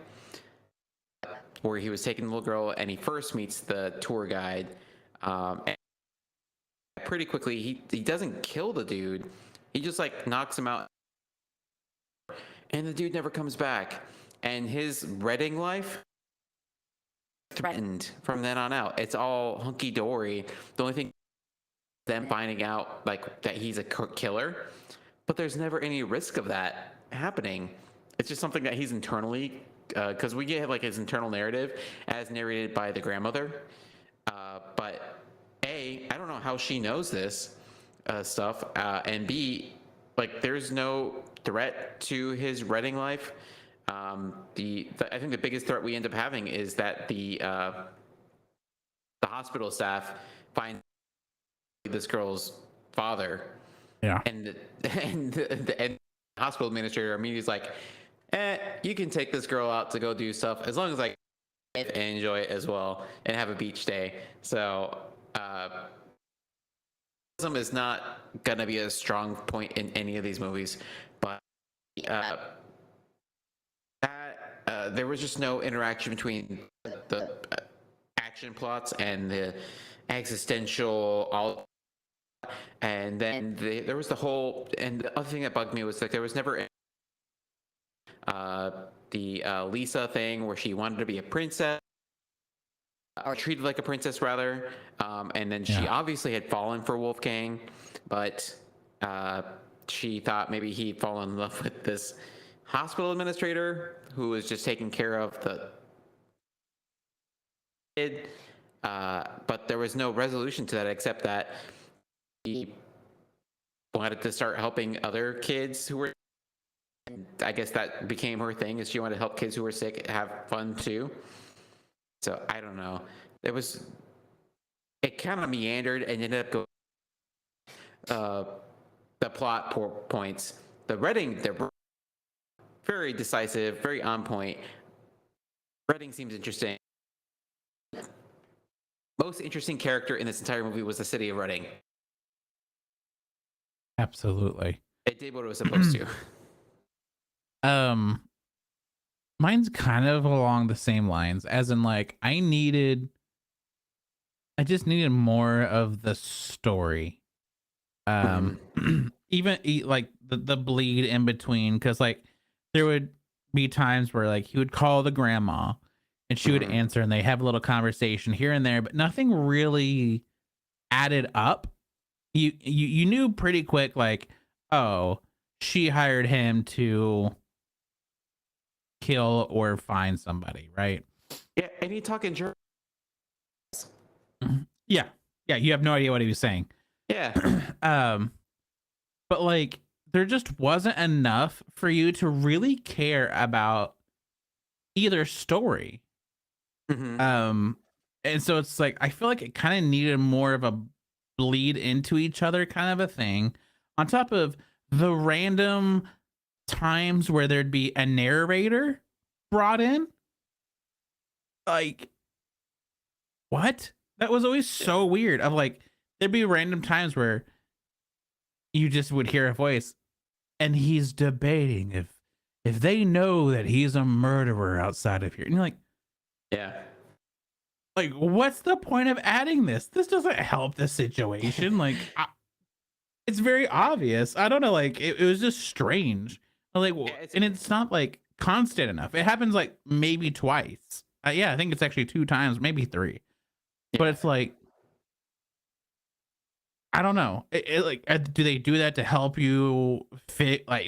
where he was taking the little girl and he first meets the tour guide. And pretty quickly, he doesn't kill the dude. He just like knocks him out. And the dude never comes back. And his Reading life threatened from then on out. It's all hunky-dory. The only thing them finding out like that he's a killer, but there's never any risk of that happening. It's just something that he's internally, because we get like his internal narrative as narrated by the grandmother. But A, I don't know how she knows this stuff, and B, like there's no threat to his Reading life. I think the biggest threat we end up having is that the hospital staff find this girl's father. Yeah. And the hospital administrator immediately is like, you can take this girl out to go do stuff as long as I enjoy it as well and have a beach day. So, is not gonna be a strong point in any of these movies, but there was just no interaction between the action plots and the existential all. And then there was the whole, and the other thing that bugged me was like there was never the Lisa thing where she wanted to be a princess or treated like a princess rather, and then she obviously had fallen for Wolfgang, but she thought maybe he'd fallen in love with this hospital administrator who was just taking care of the kid, but there was no resolution to that except that he wanted to start helping other kids who were, I guess that became her thing, is she wanted to help kids who were sick have fun too. So I don't know. It kind of meandered and ended up going. The plot points. The Redding, they're very decisive, very on point. Redding seems interesting. Most interesting character in this entire movie was the city of Redding. Absolutely. It did what it was supposed to. Mine's kind of along the same lines, as in like I just needed more of the story. Even like the bleed in between, because like there would be times where like he would call the grandma and she would answer and they have a little conversation here and there, but nothing really added up. You knew pretty quick, like, oh, she hired him to kill or find somebody, right? Yeah, and he talking German. Yeah, you have no idea what he was saying. Yeah. But like there just wasn't enough for you to really care about either story. And so it's like I feel like it kind of needed more of a bleed into each other kind of a thing, on top of the random times where there'd be a narrator brought in. Like, what? That was always so weird. Of like, there'd be random times where you just would hear a voice and he's debating if they know that he's a murderer outside of here. And you're like, yeah. Like, what's the point of adding this? This doesn't help the situation. Like, it's very obvious. I don't know. Like, it was just strange. Like, and it's not like constant enough. It happens like maybe twice. I think it's actually 2 times, maybe 3. Yeah. But it's like, I don't know. Like, do they do that to help you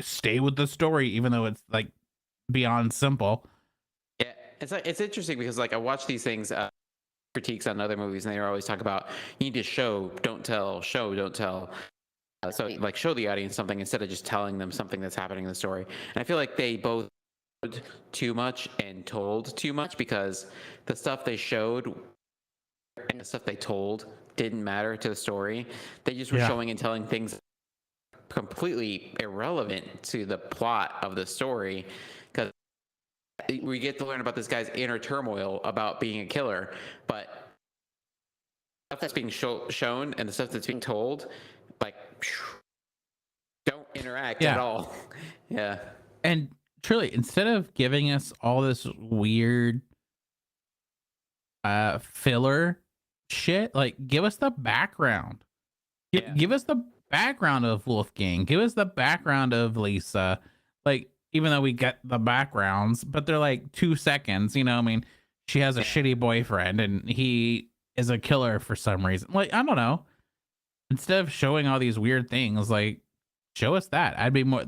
stay with the story, even though it's like beyond simple? Yeah, it's interesting because like I watch these things. Critiques on other movies, and they always talk about you need to show, don't tell, show, don't tell. So like show the audience something instead of just telling them something that's happening in the story. And I feel like they both showed too much and told too much, because the stuff they showed and the stuff they told didn't matter to the story. They just were showing and telling things completely irrelevant to the plot of the story, because we get to learn about this guy's inner turmoil about being a killer, but stuff that's being shown and the stuff that's being told, like, don't interact at all. Yeah. And truly, instead of giving us all this weird filler shit, like, give us the background. Give us the background of Wolfgang. Give us the background of Lisa. Like, even though we get the backgrounds, but they're like 2 seconds, you know? I mean, she has a shitty boyfriend and he is a killer for some reason. Like, I don't know. Instead of showing all these weird things, like, show us that. I'd be more,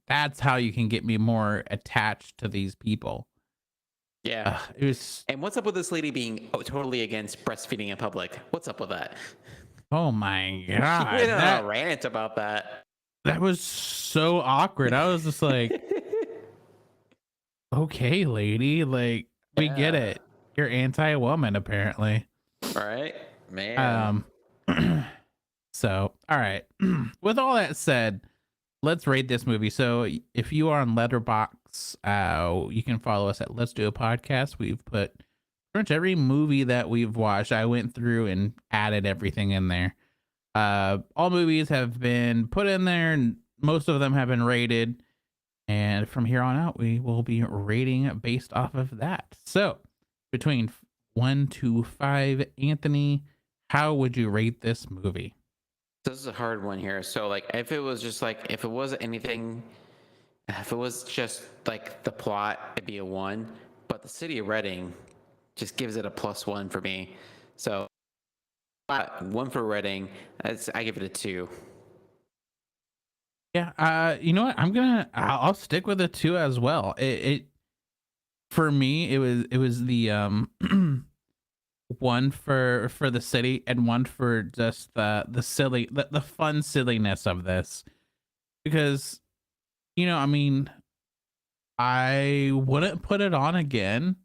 that's how you can get me more attached to these people. Yeah. It was. And what's up with this lady being totally against breastfeeding in public? What's up with that? Oh my God. She went on a rant about that. That was so awkward. I was just like, okay, lady, like, we get it. You're anti-woman, apparently. All right, man. So, all right. With all that said, let's rate this movie. So if you are on Letterbox, you can follow us at Let's Do a Podcast. We've put pretty much every movie that we've watched. I went through and added everything in there. All movies have been put in there, and most of them have been rated. And from here on out, we will be rating based off of that. So between 1 to 5, Anthony, how would you rate this movie? This is a hard one here. So like, if it was just like, if it was anything, if it was just like the plot, it'd be a 1. But the city of Reading just gives it a +1 for me. So 1 for Reading. I give it a 2. Yeah, you know what? I'll stick with a 2 as well. It for me it was the one for the city and one for just the silly the fun silliness of this. Because I mean, I wouldn't put it on again,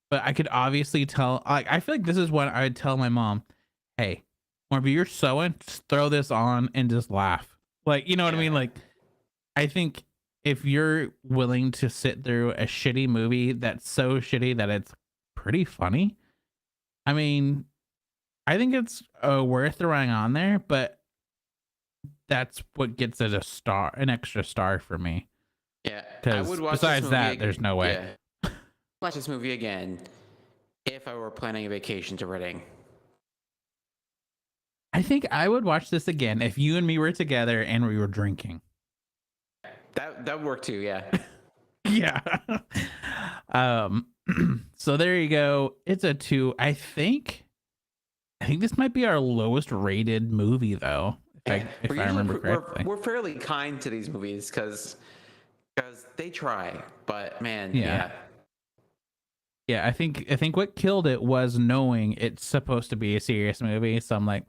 but I could obviously tell, like, I feel like this is when I would tell my mom, "Hey, whenever you're sewing, just throw this on and just laugh." Like, you know what I mean? Yeah. Like, I think if you're willing to sit through a shitty movie that's so shitty that it's pretty funny, I mean, I think it's worth throwing on there, but that's what gets it an extra star for me. Yeah, I Because would watch this besides movie that, there's no way. Yeah, watch this movie again if I were planning a vacation to Reading. I think I would watch this again if you and me were together and we were drinking. That would work too. Yeah. Yeah. um so there you go. It's a 2. I think this might be our lowest rated movie though, if I remember correctly. We're fairly kind to these movies because they try, but man, Yeah. yeah. Yeah, I think what killed it was knowing it's supposed to be a serious movie. So I'm like,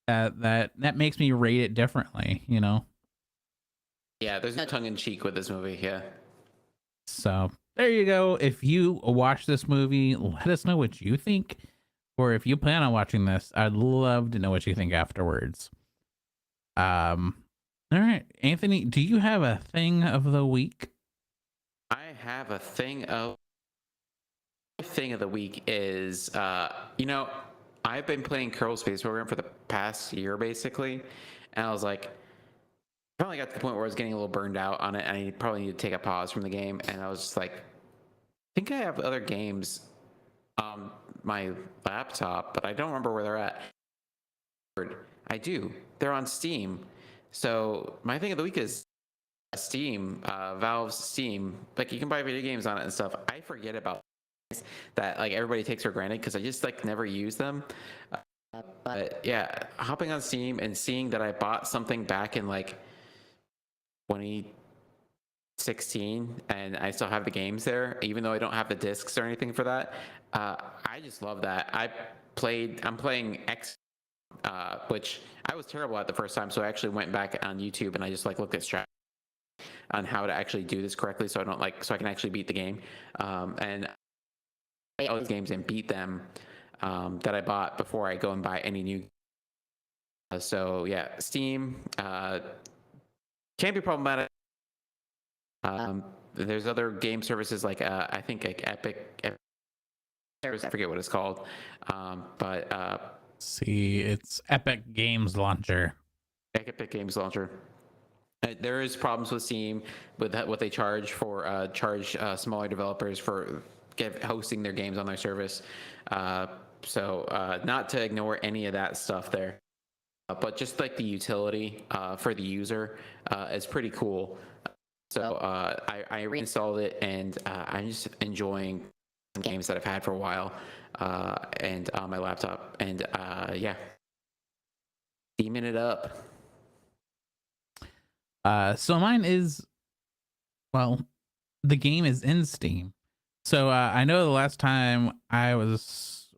that makes me rate it differently, Yeah, there's no tongue in cheek with this movie. Yeah. So there you go. If you watch this movie, let us know what you think. Or if you plan on watching this, I'd love to know what you think afterwards. All right, Anthony, do you have a thing of the week? I have a thing of the week is I've been playing Kerbal Space Program for the past year basically, and I was like, finally got to the point where I was getting a little burned out on it, and I probably need to take a pause from the game. And I was just like, I think I have other games on my laptop, but I don't remember where they're at. I do. They're on Steam. So my thing of the week is Steam, Valve's Steam. Like, you can buy video games on it and stuff. I forget about that. Like, everybody takes for granted because I just like never use them. But yeah, hopping on Steam and seeing that I bought something back in like 2016 and I still have the games there, even though I don't have the discs or anything for that. I just love that. I'm playing X, which I was terrible at the first time, so I actually went back on YouTube and I just like looked at strategy on how to actually do this correctly, so I can actually beat the game. And I play all these games and beat them that I bought before I go and buy any new. So yeah, Steam can be problematic. There's other game services like I think like Epic service. I forget what it's called, but See, it's Epic Games Launcher. Epic Games Launcher. There is problems with Steam with what they charge for smaller developers for hosting their games on their service. So not to ignore any of that stuff there, but just like the utility for the user is pretty cool. So I reinstalled it, and I'm just enjoying games that I've had for a while, and on my laptop, and yeah, steaming it up. So mine is, well, the game is in Steam. So I know the last time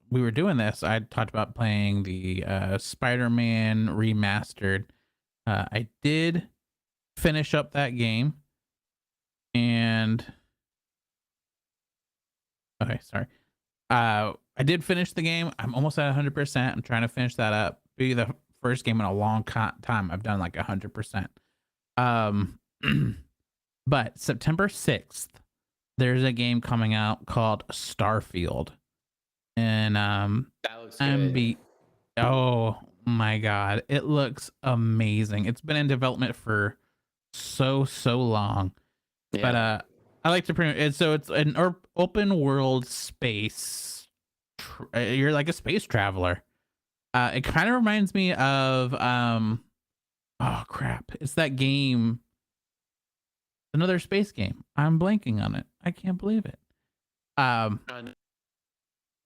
we were doing this, I talked about playing the Spider-Man remastered. I did finish up that game, and okay, sorry. I did finish the game. I'm almost at 100%. I'm trying to finish that up. Be the first game in a long time I've done like 100%. Um, but September 6th, there's a game coming out called Starfield, and That looks I'm good. be oh my god, it looks amazing. It's been in development for so long, but Yeah. I like to print it. So it's an open world space. You're like a space traveler. It kind of reminds me of oh crap, it's that game, another space game. I'm blanking on it. I can't believe it. Um,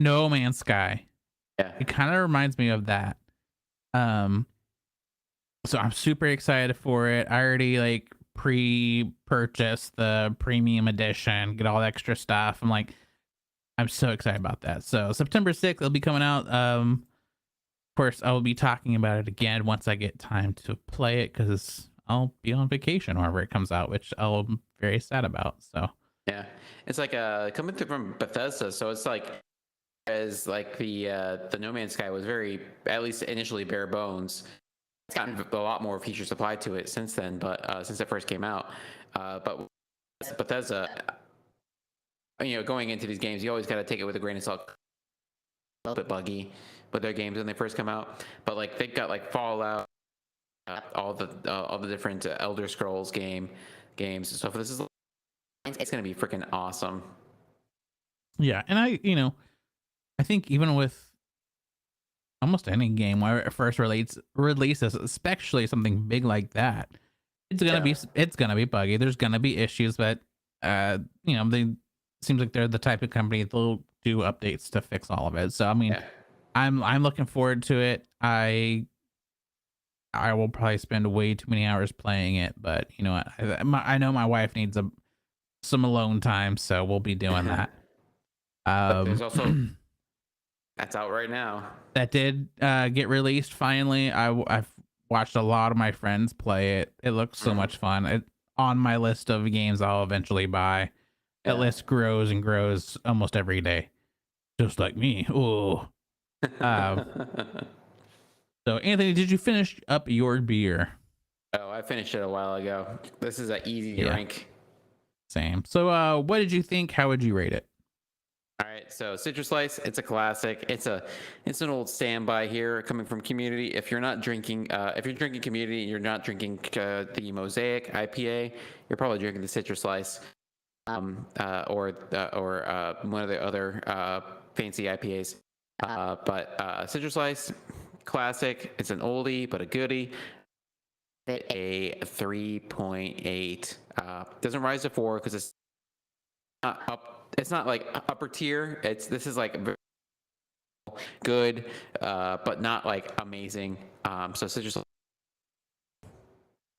No Man's Sky. Yeah. It kind of reminds me of that. Um, so I'm super excited for it. I already like pre-purchased the premium edition, get all the extra stuff. I'm so excited about that. So September 6th, it'll be coming out. Of course, I will be talking about it again once I get time to play it because I'll be on vacation whenever it comes out, which I'm very sad about. So Yeah. It's like coming through from Bethesda, so it's like as like the No Man's Sky was very, at least initially, bare bones. It's gotten a lot more features applied to it since then, but since it first came out. But Bethesda, going into these games, you always got to take it with a grain of salt. A little bit buggy with their games when they first come out, but like they got like Fallout, all the different Elder Scrolls games and stuff. This is it's gonna be freaking awesome. yeah, and I think even with almost any game where it first releases, especially something big like that, it's gonna be buggy. There's gonna be issues, but they seems like they're the type of company that'll do updates to fix all of it. So I mean, Yeah. I'm looking forward to it. I will probably spend way too many hours playing it, but you know what? I know my wife needs some alone time, so we'll be doing that. But there's Um, also that's out right now. that did get released finally. I've watched a lot of my friends play it. It looks so much fun. It on my list of games I'll eventually buy. That Yeah. list grows and grows almost every day, just like me. Oh, um, so Anthony, did you finish up your beer? Oh, I finished it a while ago. This is an easy Yeah, drink. same. So, what did you think? How would you rate it? All right, so Citrus Slice, it's a classic. It's an old standby here, coming from Community. If you're drinking Community, and you're not drinking the Mosaic IPA, you're probably drinking the Citrus Slice, or one of the other fancy IPAs. But Citrus Slice, classic. It's an oldie but a goodie. A 3.8. Doesn't rise to 4 because it's not up. It's not like upper tier. This is like good, but not like amazing. So Citrus.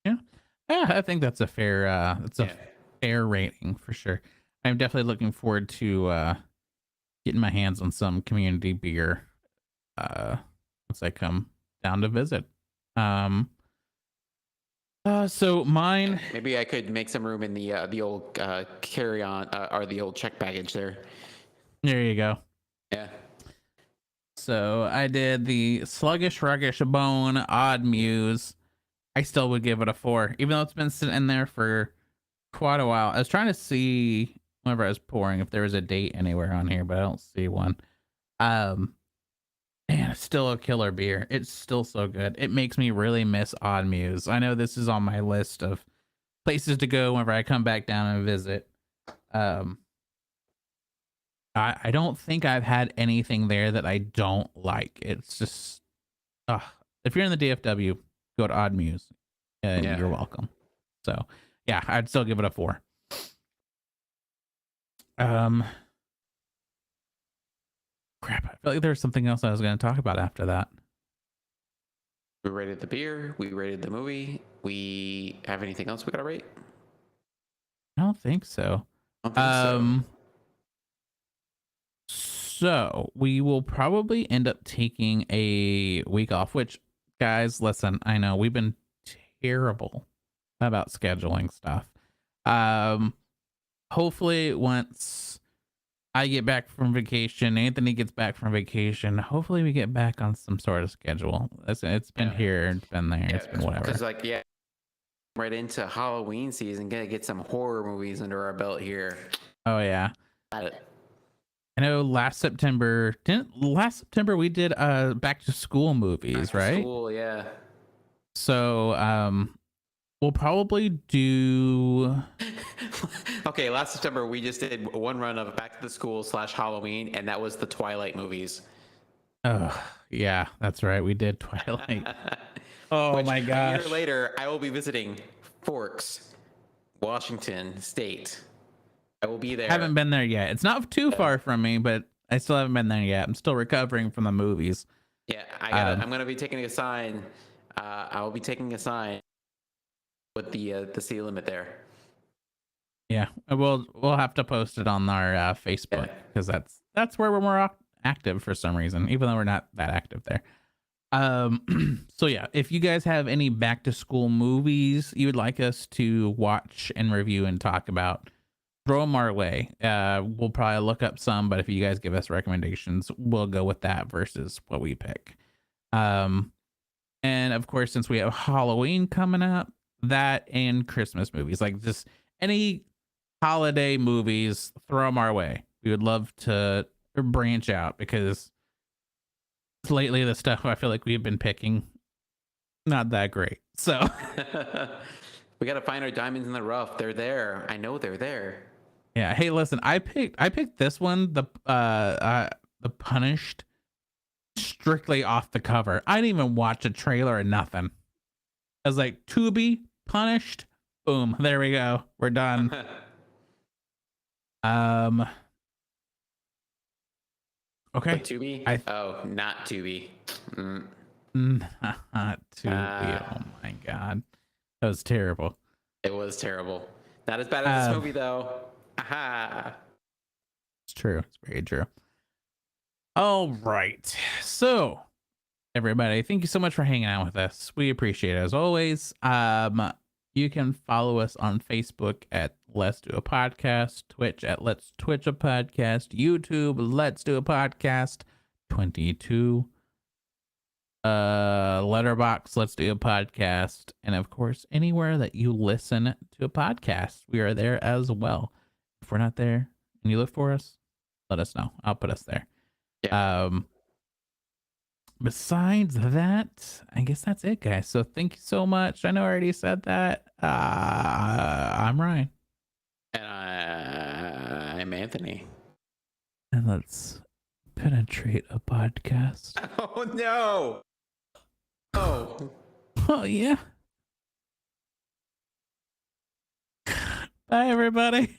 Yeah, yeah, I think that's a fair Yeah. fair rating for sure. I'm definitely looking forward to getting my hands on some community beer once I come down to visit. Um, so mine, Maybe I could make some room in the old carry on or the old check baggage there. there you go. Yeah. So I did the Sluggish Ruggish Bone Odd Muse. I still would give it a 4, even though it's been sitting in there for quite a while. I was trying to see whenever I was pouring if there was a date anywhere on here, but I don't see one. Man, it's still a killer beer. It's still so good. It makes me really miss Odd Muse. I know this is on my list of places to go whenever I come back down and visit. I don't think I've had anything there that I don't like. It's just, if you're in the DFW, go to Odd Muse, and Yeah. you're welcome. So, yeah, I'd still give it a 4. Crap, I feel like there's something else I was going to talk about after that. We rated the beer. We rated the movie. We have anything else we gotta rate? I don't think so. I don't think So we will probably end up taking a week off, which, guys, listen, I know we've been terrible about scheduling stuff. Hopefully once I get back from vacation, Anthony gets back from vacation, hopefully we get back on some sort of schedule. It's been Yeah. here, it's been there, so. it's been whatever. Because like right into Halloween season. Gotta get some horror movies under our belt here. Oh yeah. Got it. I know last September we did back to school movies, Back to right? School, yeah. So we'll probably do Okay, last September we just did one run of Back to the School / Halloween, and that was the Twilight movies. oh yeah, that's right. We did Twilight. Oh Which, my A gosh. year later, I will be visiting Forks, Washington State. I will be there. Haven't been there yet. It's not too far from me, but I still haven't been there yet. I'm still recovering from the movies. Yeah, I'm gonna be taking a sign. I will be taking a sign with the city limit there. Yeah, we'll have to post it on our Facebook because that's where we're more active for some reason, even though we're not that active there. So yeah, if you guys have any back to school movies you would like us to watch and review and talk about, throw them our way. We'll probably look up some, but if you guys give us recommendations, we'll go with that versus what we pick. And of course, since we have Halloween coming up, that and Christmas movies, like just any holiday movies, throw them our way. We would love to branch out because lately the stuff I feel like we've been picking not that great. So we got to find our diamonds in the rough. They're there. I know they're there. yeah. Hey, listen, I picked this one, the Punished, strictly off the cover. I didn't even watch a trailer or nothing. I was like, Tubi, Punished, boom, there we go. We're done. Okay. But Tubi? Not Tubi. Not Tubi. Oh my god. That was terrible. It was terrible. Not as bad as this movie though. Aha. It's true. It's very true. All right. So, everybody, thank you so much for hanging out with us. We appreciate it as always. You can follow us on Facebook at Let's Do a Podcast, Twitch at Let's Twitch a Podcast, YouTube Let's Do a Podcast 22, Letterbox Let's Do a Podcast, and of course anywhere that you listen to a podcast, we are there as well. If we're not there and you look for us, let us know. I'll put us there. Yeah. Besides that, I guess that's it, guys. So thank you so much. I know I already said that. I'm Ryan. And I'm Anthony. And let's penetrate a podcast. Oh no. Oh. Oh yeah. Bye everybody.